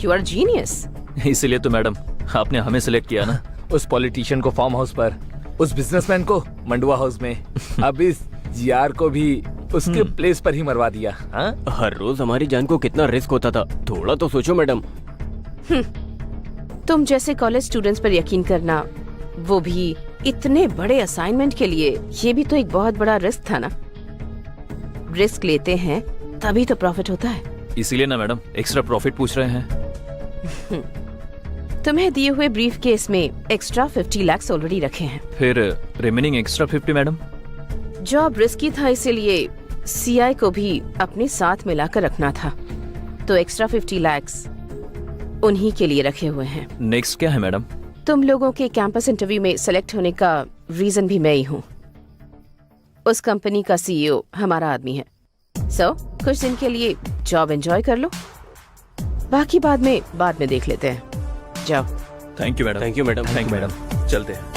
you are genius. इसीलिए तो मैडम आपने हमें सिलेक्ट किया ना। उस पॉलिटिशियन को फार्म हाउस पर, उस बिजनेसमैन को मंडुआ हाउस में, अब इस जीआर को भी उसके प्लेस पर ही मरवा दिया। हाँ? हर रोज हमारी जान को कितना रिस्क होता था, थोड़ा तो सोचो मैडम। तुम जैसे कॉलेज स्टूडेंट्स पर यकीन करना, वो भी इतने बड़े असाइनमेंट के लिए, ये भी तो एक बहुत बड़ा रिस्क था ना। रिस्क लेते हैं तभी तो प्रॉफिट होता है। इसीलिए ना मैडम एक्स्ट्रा प्रॉफिट पूछ रहे हैं। तुम्हें दिए हुए ब्रीफ केस में एक्स्ट्रा 50 लाख ऑलरेडी रखे हैं। फिर remaining extra 50 madam? Job risky था, इसीलिए सीआई को भी अपने साथ मिलाकर रखना था, तो एक्स्ट्रा 50 लाख उन्हीं के लिए रखे हुए हैं। नेक्स्ट क्या है मैडम? तुम लोगों के कैंपस इंटरव्यू में सेलेक्ट होने का रीजन भी मैं ही हूँ। उस कंपनी का सीईओ हमारा आदमी है। सो कुछ दिन के लिए जॉब एंजॉय कर लो, बाकी बाद में देख लेते हैं। जाओ। Thank you madam. Thank you madam. Thank you madam. चलते हैं।